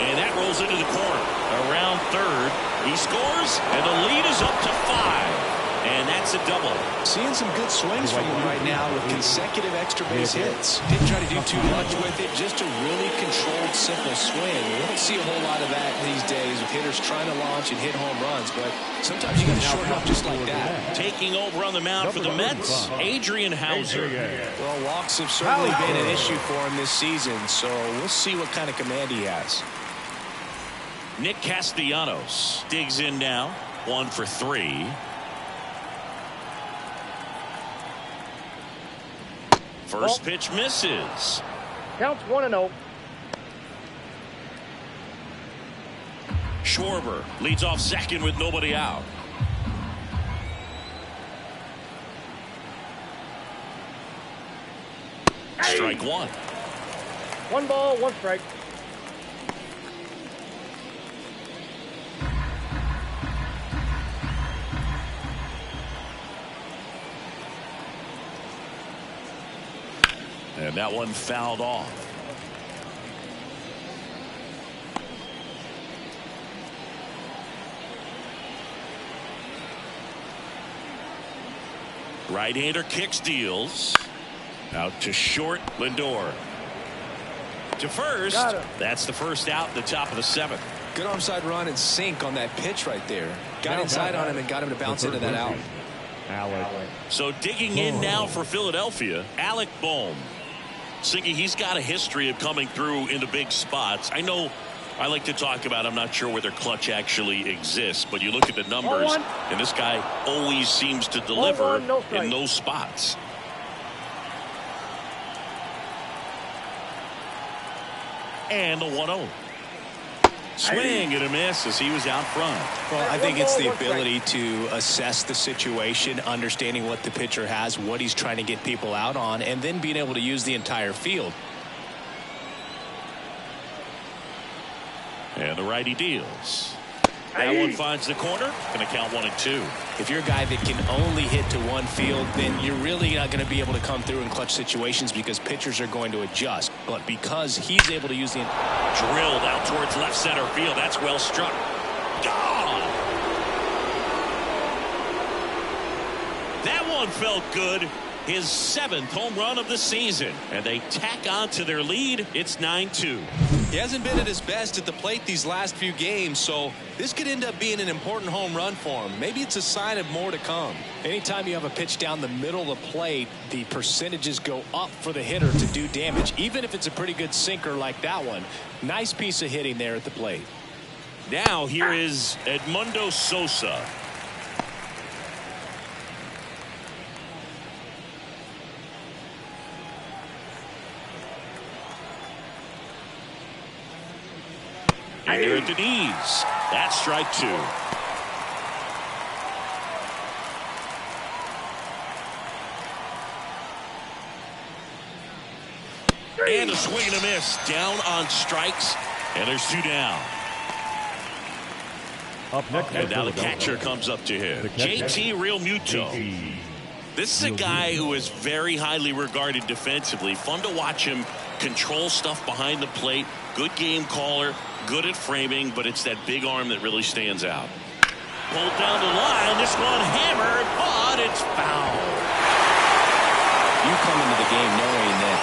And that rolls into the corner. Around third, he scores, and the lead is up to 5. And that's a double. Seeing some good swings from him right now with consecutive extra base hits. Didn't try to do too much with it, just a really controlled, simple swing. We don't see a whole lot of that these days with hitters trying to launch and hit home runs, but sometimes you got to shorten up just like that. Taking over on the mound for the Mets, Adrian Hauser. Well, walks have certainly been an issue for him this season, so we'll see what kind of command he has. Nick Castellanos digs in now, 1 for 3. First pitch misses. Counts 1-0. Schwarber leads off second with nobody out. Strike 1. 1 ball, 1 strike. And that one fouled off. Right-hander kicks, deals. Out to short, Lindor. To first. That's the first out, the top of the 7th. Good onside run and sink on that pitch right there. Got inside on him and got him to bounce into that out. So digging in now for Philadelphia, Alec Bohm. Singy, he's got a history of coming through into big spots. I know I like to talk about, I'm not sure whether clutch actually exists, but you look at the numbers, and this guy always seems to deliver in those spots. And the 1-0. Swing and a miss as he was out front. Well, I think it's the ability to assess the situation, understanding what the pitcher has, what he's trying to get people out on, and then being able to use the entire field. And the righty deals. That one finds the corner. Going to count 1-2. If you're a guy that can only hit to one field, then you're really not going to be able to come through in clutch situations because pitchers are going to adjust. But because he's able to use the drilled out towards left center field, that's well struck. Gone. one felt good. His 7th home run of the season. And they tack on to their lead. It's 9-2. He hasn't been at his best at the plate these last few games, so this could end up being an important home run for him. Maybe it's a sign of more to come. Anytime you have a pitch down the middle of the plate, the percentages go up for the hitter to do damage, even if it's a pretty good sinker like that one. Nice piece of hitting there at the plate. Now here is Edmundo Sosa. And they're at the knees. That's strike 2. And a swing and a miss. Down on strikes. And there's 2 down. Up next. And now the catcher comes up to him. JT Realmuto. This is a guy who is very highly regarded defensively. Fun to watch him control stuff behind the plate. Good game caller. Good at framing, but it's that big arm that really stands out. Pulled down the line. This one hammered, but it's foul. You come into the game knowing that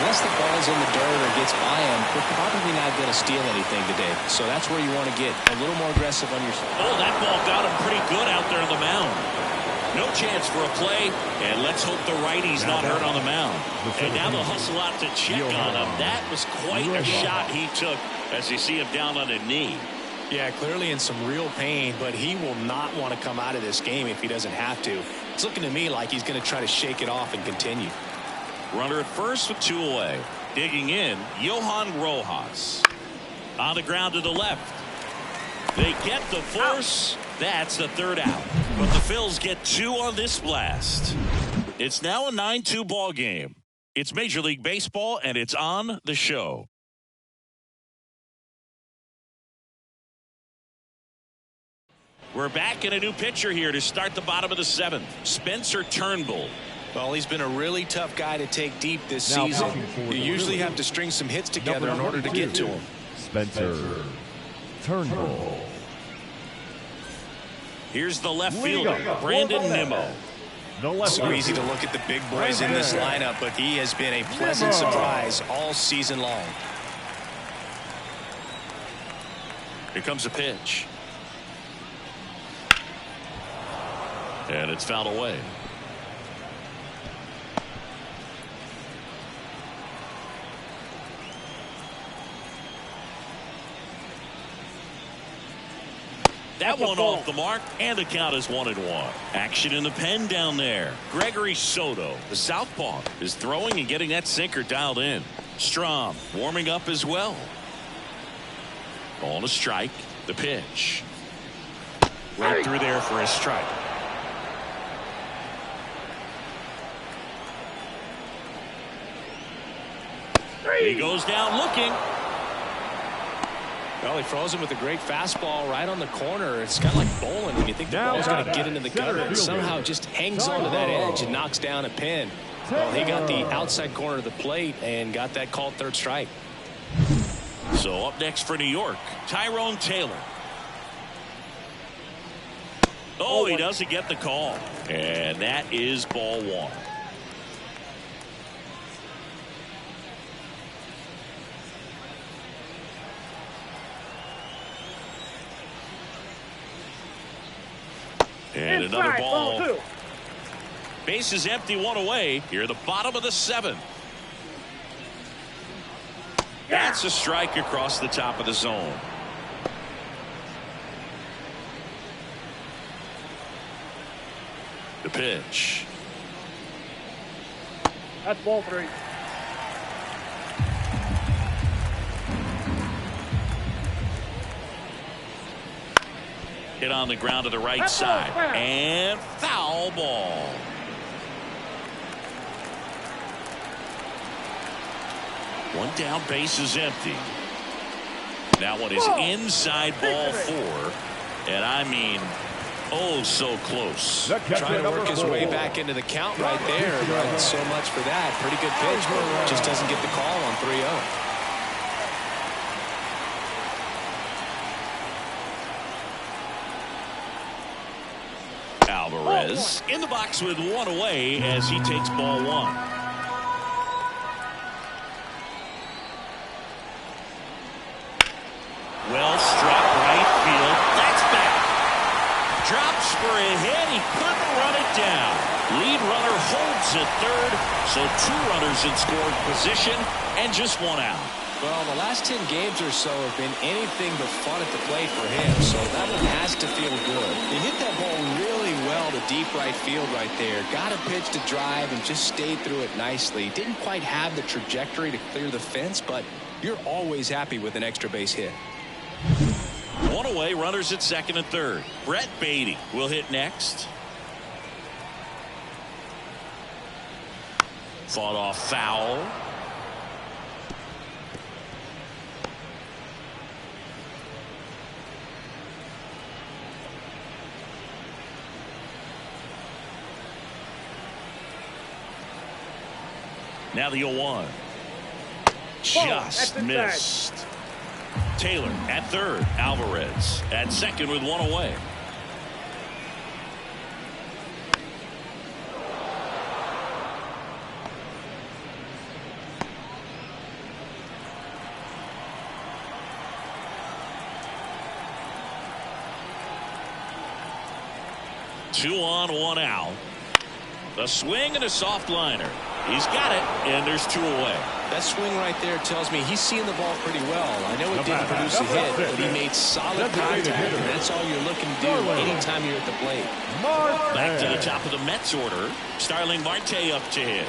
unless the ball's in the dirt or gets by him, we're probably not going to steal anything today. So that's where you want to get a little more aggressive on your... Oh, that ball got him pretty good out there on the mound. No chance for a play, and let's hope the righty's not hurt on the mound. And now they'll hustle out to check on him. That was quite a shot he took as you see him down on a knee. Yeah, clearly in some real pain, but he will not want to come out of this game if he doesn't have to. It's looking to me like he's going to try to shake it off and continue. Runner at first with 2 away. Digging in, Johan Rojas. On the ground to the left. They get the force. That's the 3rd out. But the Phils get 2 on this blast. It's now a 9-2 ball game. It's Major League Baseball, and it's on the show. We're back in a new pitcher here to start the bottom of the 7th. Spencer Turnbull. Well, he's been a really tough guy to take deep this season. You usually have to string some hits together in order to get to him. Spencer Turnbull. Here's the left fielder, Brandon Nimmo. So easy to look at the big boys in this lineup, but he has been a pleasant surprise all season long. Here comes a pitch. And it's fouled away. That one off the mark, and the count is 1-1. Action in the pen down there. Gregory Soto, the southpaw, is throwing and getting that sinker dialed in. Strom warming up as well. On a strike, the pitch. Right through there for a strike. He goes down looking. Well, he froze him with a great fastball right on the corner. It's kind of like bowling when you think the ball's going to get into the gutter and somehow just hangs onto that edge and knocks down a pin. Well, he got the outside corner of the plate and got that called 3rd strike. So up next for New York, Tyrone Taylor. Oh, he doesn't get the call. And that is ball 1. And another ball. Base is empty, 1 away. Here at the bottom of the 7th. That's a strike across the top of the zone. The pitch. That's ball 3. Hit on the ground to the right side. And foul ball. One down, base is empty. That one is inside ball 4. And I mean, oh, so close. Trying to work his way back into the count right there. But so much for that. Pretty good pitch, but just doesn't get the call on 3-0. Alvarez is in the box with one away as he takes ball one. Well struck right field. That's back. Drops for a hit. He couldn't run it down. Lead runner holds at third. So 2 runners in scoring position and just 1 out. Well, the last 10 games or so have been anything but fun at the plate for him, so that one has to feel good. He hit that ball really well to deep right field right there. Got a pitch to drive and just stayed through it nicely. Didn't quite have the trajectory to clear the fence, but you're always happy with an extra base hit. 1 away, runners at second and third. Brett Beatty will hit next. Fought off foul. Now the 0-1. Just missed. Taylor at third. Alvarez at second with 1 away. Two on, 1 out. A swing and a soft liner. He's got it, and there's 2 away. That swing right there tells me he's seeing the ball pretty well. I know it didn't produce a hit, but he made solid contact, and that's all you're looking to do anytime you're at the plate. Back to the top of the Mets order. Starling Marte up to hit.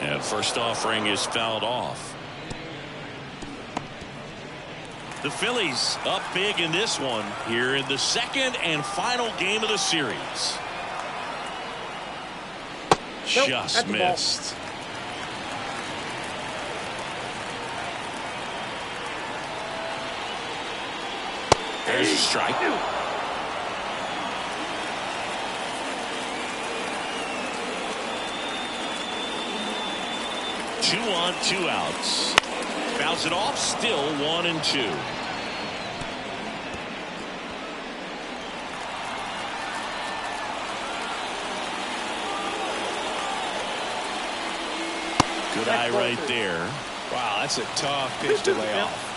And first offering is fouled off. The Phillies up big in this one here in the second and final game of the series. Just missed. There's a strike. 2 on, 2 outs. Fouls it off, still 1-2. Good eye right there. Wow, that's a tough pitch to lay off.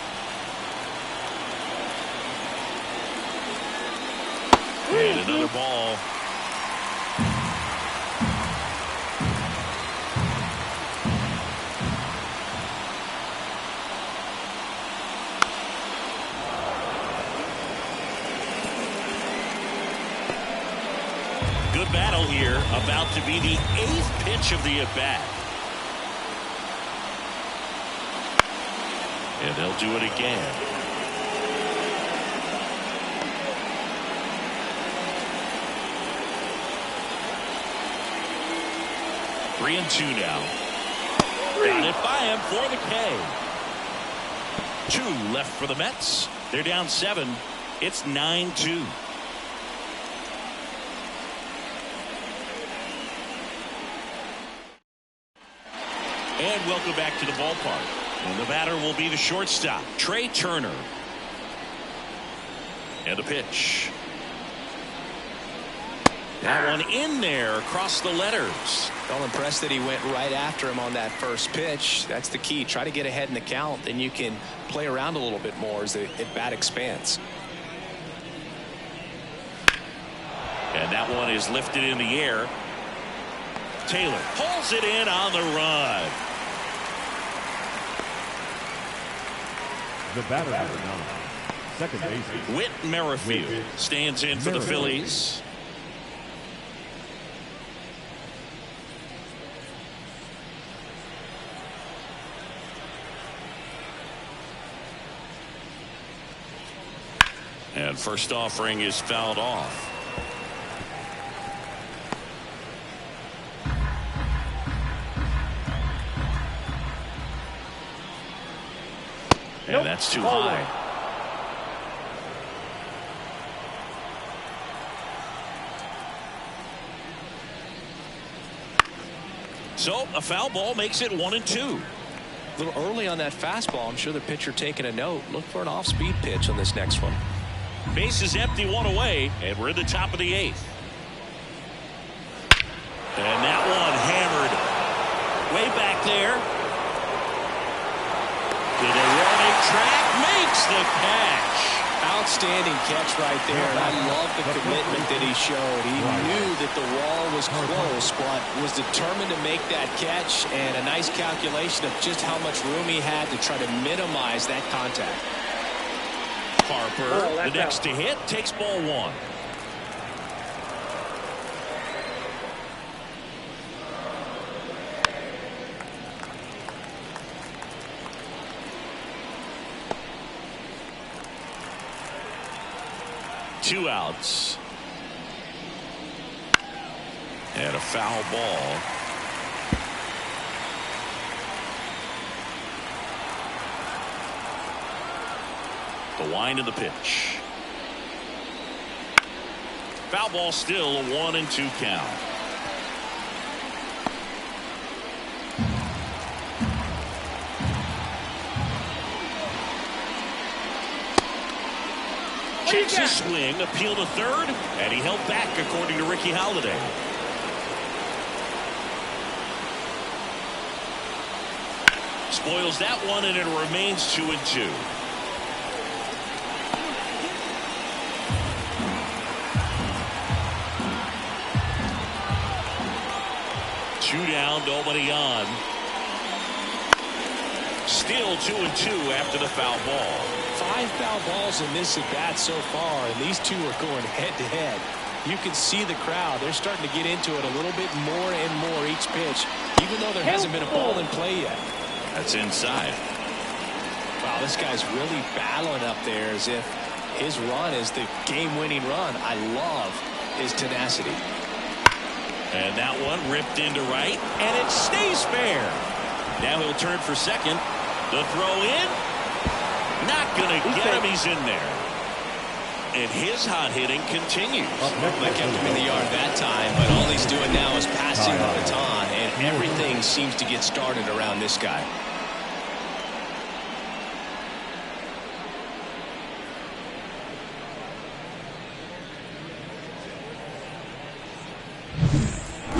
And another ball. Good battle here, about to be the 8th pitch of the at-bat. And they'll do it again. Three and 2 now. Got it by him for the K. 2 left for the Mets. They're down 7. It's 9-2. And welcome back to the ballpark. And the batter will be the shortstop, Trey Turner. And a pitch. That one in there across the letters. Well, impressed that he went right after him on that first pitch. That's the key. Try to get ahead in the count, then you can play around a little bit more as the at-bat expands. And that one is lifted in the air. Taylor pulls it in on the run. The batter number 9, second baseman Whit Merrifield stands in for the Phillies. And first offering is fouled off. And that's too high. So a foul ball makes it 1-2. A little early on that fastball. I'm sure the pitcher taking a note. Look for an off-speed pitch on this next one. Base is empty, one away, and we're in the top of the 8th. And that one hammered way back there. To the running track, makes the catch. Outstanding catch right there, and I love the commitment that he showed. He knew that the wall was close, but was determined to make that catch, and a nice calculation of just how much room he had to try to minimize that contact. Harper, the next to hit, takes ball 1. Two outs. And a foul ball. The wind of the pitch. Foul ball, still a 1-2 count. Checks his swing, appeal to third, and he held back according to Ricky Holiday. Spoils that one, and it remains 2-2. Two down, nobody on. Still 2-2 after the foul ball. 5 foul balls in this at-bat so far, and these two are going head-to-head. You can see the crowd. They're starting to get into it a little bit more and more each pitch, even though there hasn't been a ball in play yet. That's inside. Wow, this guy's really battling up there as if his run is the game-winning run. I love his tenacity. And that one ripped into right, and it stays fair. Now he'll turn for second. The throw in. Not going to get him. He's in there. And his hot hitting continues. They kept him in the yard that time, but all he's doing now is passing the baton, and everything seems to get started around this guy.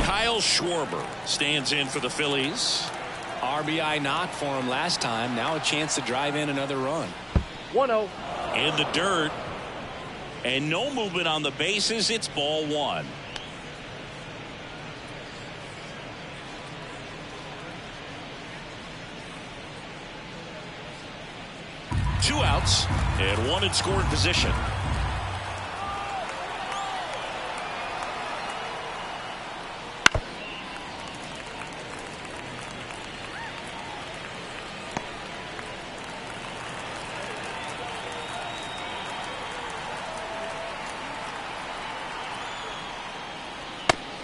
Kyle Schwarber stands in for the Phillies. RBI knock for him last time. Now a chance to drive in another run. 1-0. In the dirt. And no movement on the bases. It's ball 1. Two outs and one in scoring position.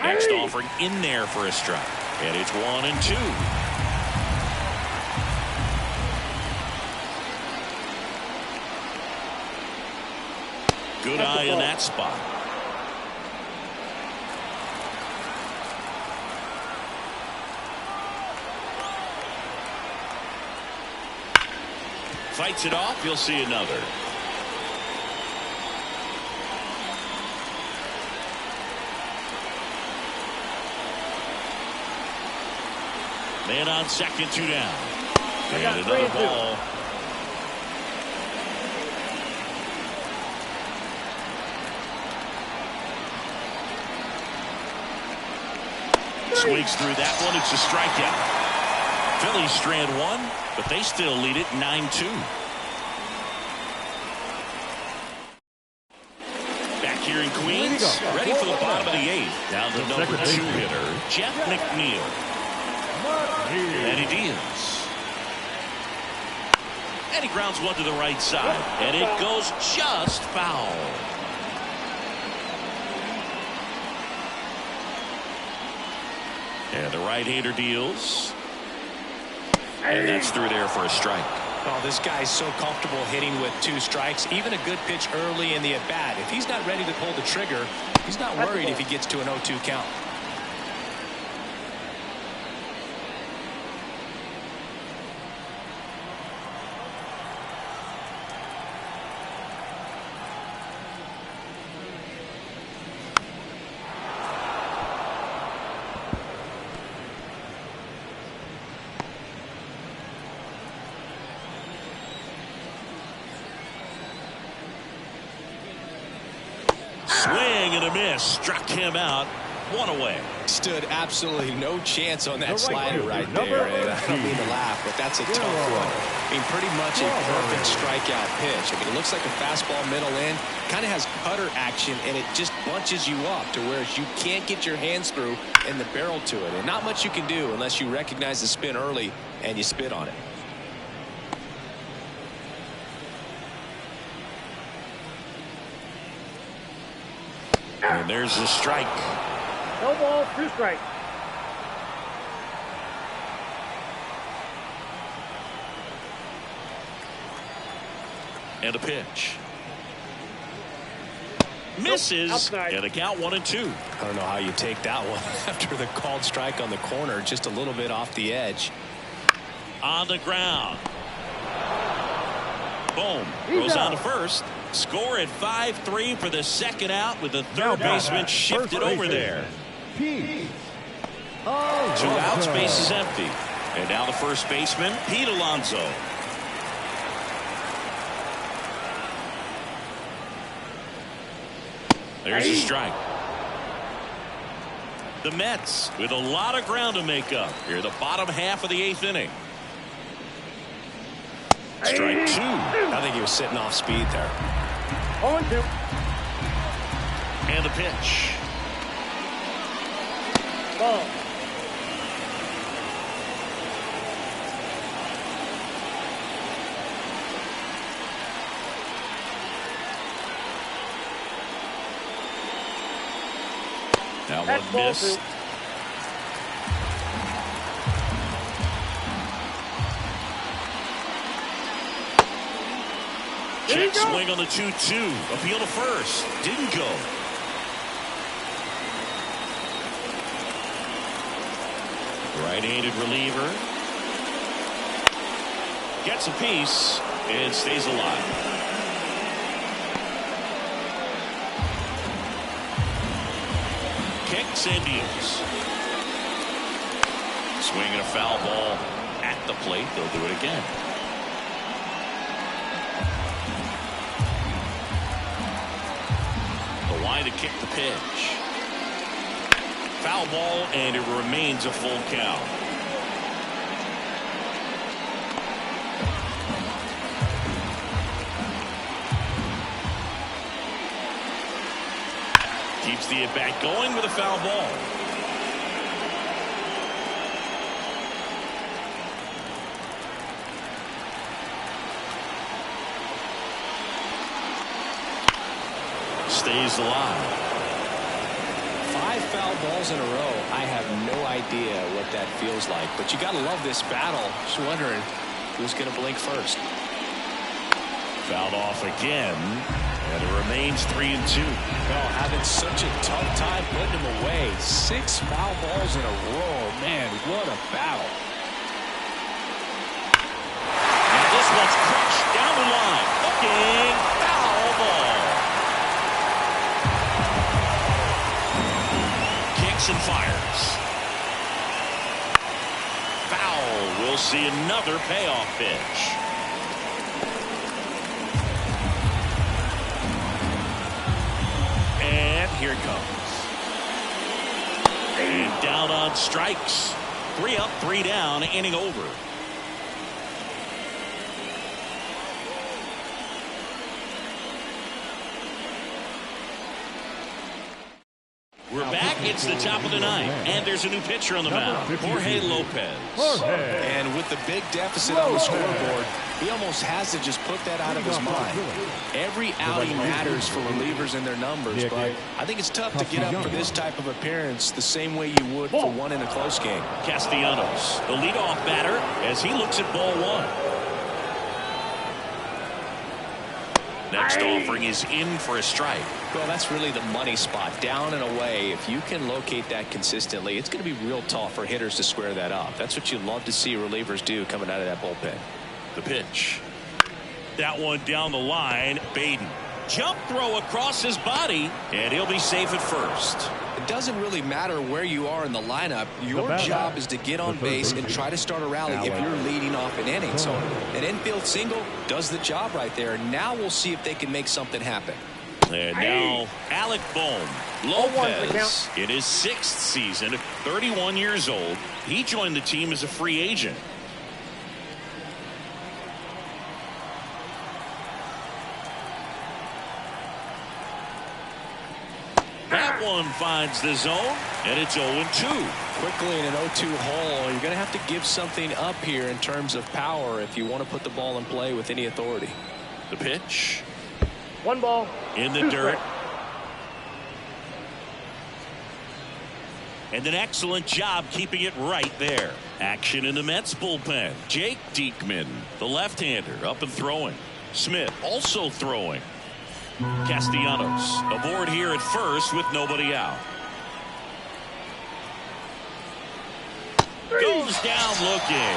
Next offering in there for a strike. And it's 1-2. Good eye in that spot. Fights it off. You'll see another. Man on second, 2 down. And another ball. Swings through that one. It's a strikeout. Phillies strand 1, but they still lead it 9-2. Back here in Queens, ready for the bottom of the 8th. Down to number 2 hitter, Jeff McNeil. Eddie Diaz. And he grounds one to the right side. And it goes just foul. And the right-hander deals. And that's through there for a strike. Oh, this guy's so comfortable hitting with 2 strikes. Even a good pitch early in the at-bat. If he's not ready to pull the trigger, he's not worried if he gets to an 0-2 count. Swing and a miss. Struck him out. One away. Stood absolutely no chance on that slider right there. And I don't mean to laugh, but that's a tough one. I mean, pretty much a perfect strikeout pitch. I mean, it looks like a fastball middle in. Kind of has cutter action, and it just bunches you up to where you can't get your hands through and the barrel to it. And not much you can do unless you recognize the spin early and you spit on it. And there's the strike. No ball, 2 strikes. And a pitch. Misses. And a count 1-2. I don't know how you take that one after the called strike on the corner, just a little bit off the edge. On the ground. Boom. Goes on to first. Score at 5-3 for the second out with the third baseman shifted over there. 2 outs, base is empty. And now the first baseman, Pete Alonso. There's a strike. The Mets with a lot of ground to make up here, the bottom half of the 8th inning. Strike 2. I think he was sitting off speed there. 0-2. And the pitch. Ball. That one missed. Check swing on the 2-2. Appeal to first. Didn't go. Right-handed reliever. Gets a piece and stays alive. Kicks and deals. Swinging a foul ball at the plate. They'll do it again. The line to kick the pitch. Foul ball, and it remains a full count. Keeps the at-bat going with a foul ball. Stays alive. 5 foul balls in a row. I have no idea what that feels like, but you got to love this battle. Just wondering who's going to blink first. Fouled off again, and it remains 3-2. Well, having such a tough time putting him away. 6 foul balls in a row. Man, what a battle. And this one's crushed down the line. Looking, foul ball. Kicks and fires. Foul. We'll see another payoff pitch. And here it comes. And down on strikes. 3 up, 3 down, inning over. We're back. It's the top of the 9th, and there's a new pitcher on the mound, Jorge Lopez. And with the big deficit on the scoreboard, he almost has to just put that out of his mind. Every outing matters for relievers and their numbers, but I think it's tough to get up for this type of appearance the same way you would for one in a close game. Castellanos, the leadoff batter, as he looks at ball 1. Next offering is in for a strike. Well, that's really the money spot, down and away. If you can locate that consistently, it's going to be real tough for hitters to square that up. That's what you love to see relievers do coming out of that bullpen. The pitch. That one down the line. Baden. Jump throw across his body, and he'll be safe at first. It doesn't really matter where you are in the lineup. Your job is to get on base and try to start a rally if you're leading off an inning. So an infield single does the job right there. Now we'll see if they can make something happen. And now Alec Bohm. Lopez in his 6th season, 31 years old. He joined the team as a free agent. That one finds the zone, and it's 0-2. Quickly in an 0-2 hole, you're going to have to give something up here in terms of power if you want to put the ball in play with any authority. The pitch. 1 ball. In the dirt. And an excellent job keeping it right there. Action in the Mets bullpen. Jake Diekman, the left-hander, up and throwing. Smith also throwing. Castellanos aboard here at first with nobody out. Goes down looking.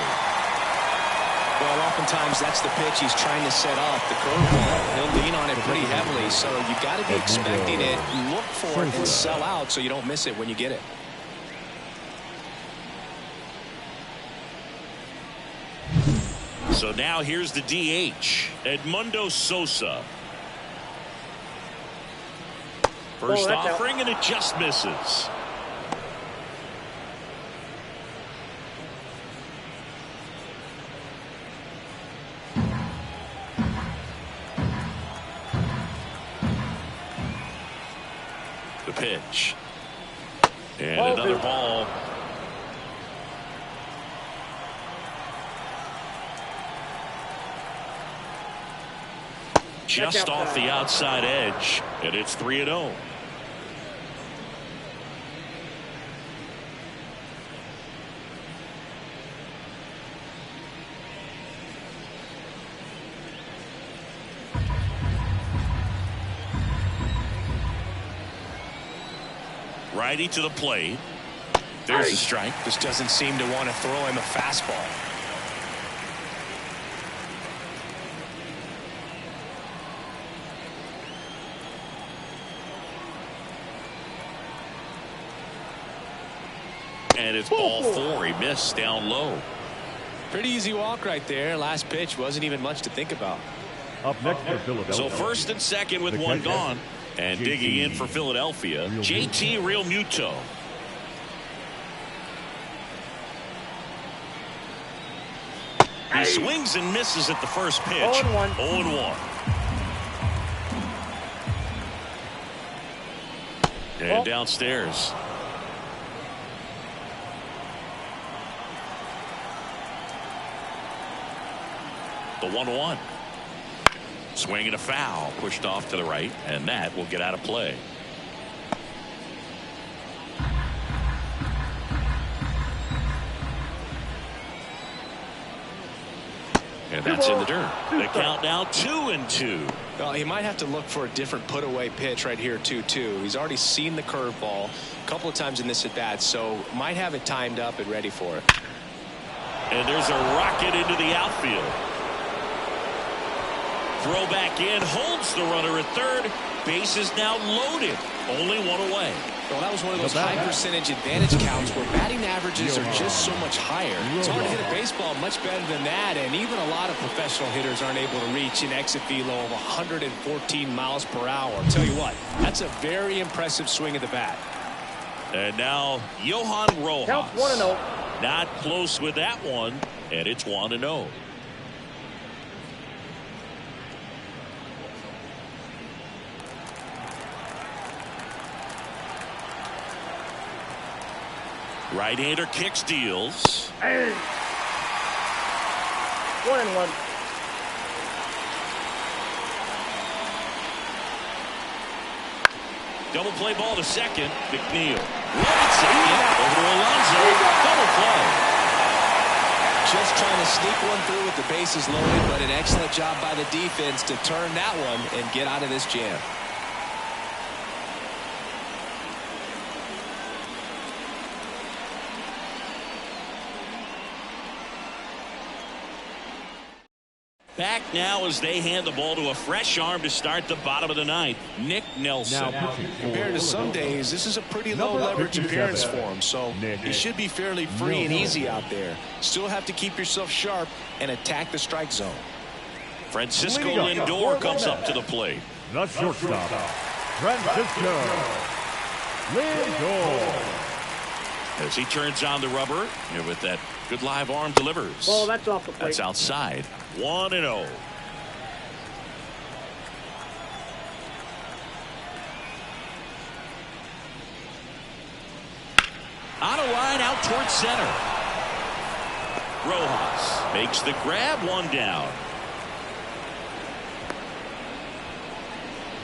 Well, oftentimes that's the pitch he's trying to set up, the curveball. He'll lean on it pretty heavily, so you've got to be expecting it, look for it, and sell out so you don't miss it when you get it. So now here's the DH, Edmundo Sosa. First offering, and it just misses. The pitch. And another ball. Just off the outside edge, and it's 3-0. Righty to the plate. There's a strike. Just doesn't seem to want to throw him a fastball. And it's ball 4. He missed down low. Pretty easy walk right there. Last pitch wasn't even much to think about. Up next for Philadelphia. So first and second with one gone. And digging in for Philadelphia, JT Realmuto. He swings and misses at the first pitch. 0-1. And downstairs. The 1-1. Swing and a foul, pushed off to the right, and that will get out of play. And that's in the dirt. The count now 2-2. Well, he might have to look for a different put away pitch right here 2-2. He's already seen the curveball a couple of times in this at bat, so might have it timed up and ready for it. And there's a rocket into the outfield. Throw back in, holds the runner at third. Base is now loaded. Only one away. Well, that was one of those high percentage advantage counts where batting averages are just so much higher. It's hard to hit a baseball much better than that, and even a lot of professional hitters aren't able to reach an exit velo of 114 miles per hour. I'll tell you what, that's a very impressive swing of the bat. And now Johan Rojas. Counts 1-0. Not close with that one, and it's 1-0. Right-hander kicks, deals. 1-1. Double play ball to second. McNeil. Right second. Over to Alonso. Double play. Just trying to sneak one through with the bases loaded, but an excellent job by the defense to turn that one and get out of this jam. Back now as they hand the ball to a fresh arm to start the bottom of the ninth. Nick Nelson. Now, compared to some days, this is a pretty low leverage appearance for him, so he should be fairly free and easy out there. Still have to keep yourself sharp and attack the strike zone. Francisco Lindor comes up to the plate. The shortstop, Francisco Lindor. As he turns on the rubber, and with that good live arm delivers. Ball, that's off the plate. That's outside. 1-0. On a line out towards center. Rojas makes the grab, 1 down.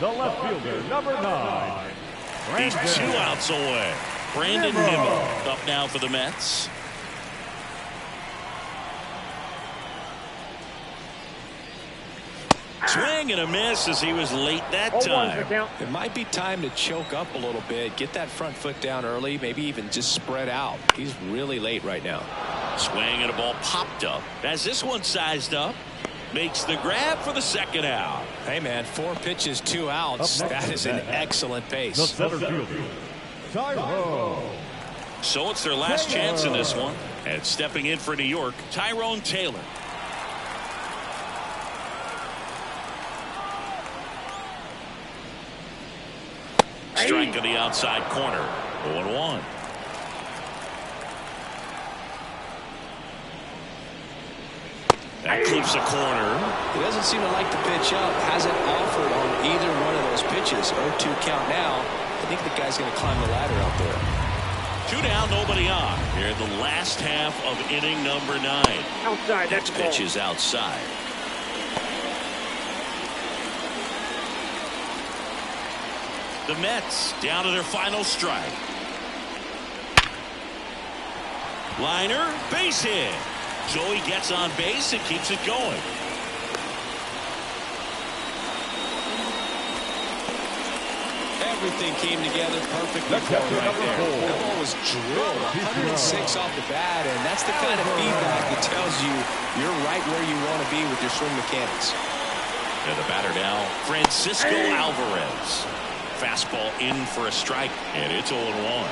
The left fielder, number 9. He's 2 outs away. Brandon Nimmo up now for the Mets. Swing and a miss as he was late that time. It might be time to choke up a little bit. Get that front foot down early. Maybe even just spread out. He's really late right now. Swing and a ball popped up. As this one sized up. Makes the grab for the 2nd out. Hey, man, 4 pitches, 2 outs. That is an excellent pace. The center fielder, Tyrone. So it's their last chance in this one. And stepping in for New York, Tyrone Taylor. Strike on the outside corner. 0-1. That clips a corner. He doesn't seem to like the pitch up. Hasn't offered on either one of those pitches. 0-2 count now. I think the guy's going to climb the ladder out there. 2 down, nobody on. Here in the last half of inning number 9. Outside. Next pitch is outside. The Mets down to their final strike. Liner, base hit. Joey gets on base and keeps it going. Everything came together perfectly for him right there. That ball was drilled 106 off the bat, and that's the kind of feedback that tells you you're right where you want to be with your swing mechanics. And the batter now, Francisco Alvarez. Fastball in for a strike, and it's 0-1.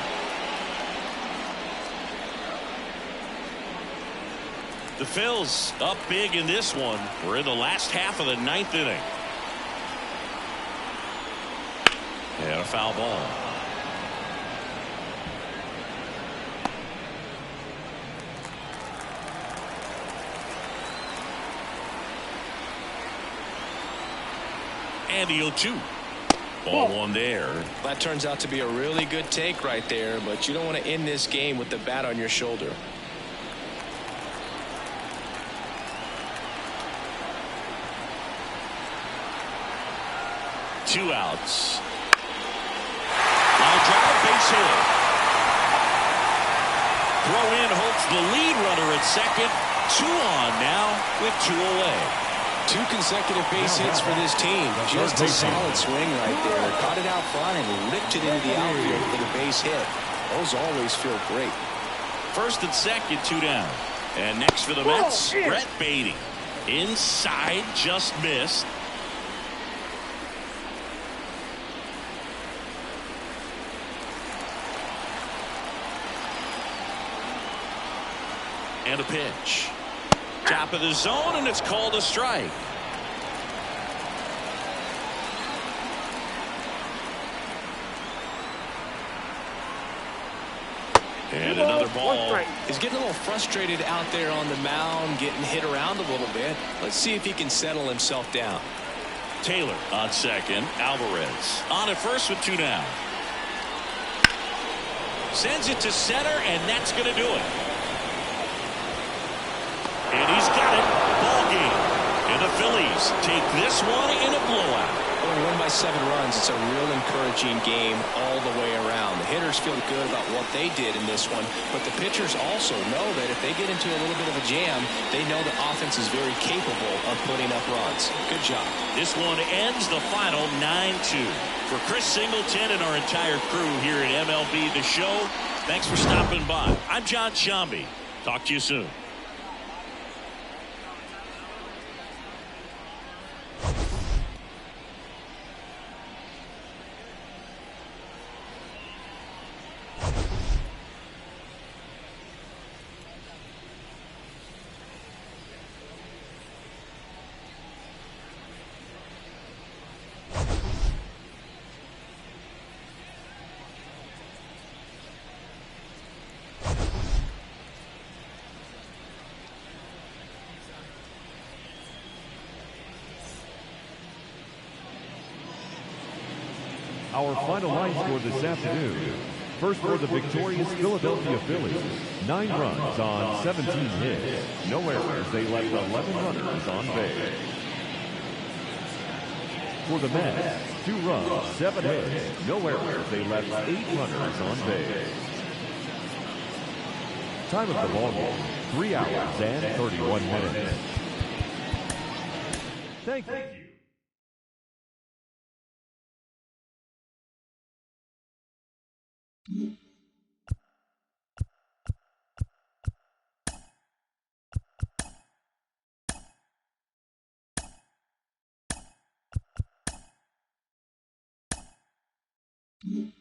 The Phils up big in this one. We're in the last half of the 9th inning. And a foul ball. And the 0-2. Ball 1 there. That turns out to be a really good take right there, but you don't want to end this game with the bat on your shoulder. 2 outs. Line drive, base hit. Throw in hopes the lead runner at second. 2 on now with 2 away. 2 consecutive base hits for this team. Just a solid swing right there. Caught it out front and ripped it into the outfield for the base hit. Those always feel great. First and second, 2 down. And next for the Mets, Brett Beatty. Inside, just missed. And a pitch. Top of the zone, and it's called a strike. And another ball. He's getting a little frustrated out there on the mound, getting hit around a little bit. Let's see if he can settle himself down. Taylor on second. Alvarez on at first with 2 down. Sends it to center, and that's going to do it. And he's got it. Ball game. And the Phillies take this one in a blowout. When you win by 7 runs, it's a real encouraging game all the way around. The hitters feel good about what they did in this one, but the pitchers also know that if they get into a little bit of a jam, they know the offense is very capable of putting up runs. Good job. This one ends the final 9-2. For Chris Singleton and our entire crew here at MLB The Show, thanks for stopping by. I'm John Shambi. Talk to you soon. Our final line score this afternoon. First for the victorious Philadelphia Phillies, 9 runs on 17 hits. No errors, they left 11 runners on base. For the Mets, 2 runs, 7 hits. No errors, they left 8 runners on base. Time of the ball game, 3 hours and 31 minutes. Thank you. Mm-hmm.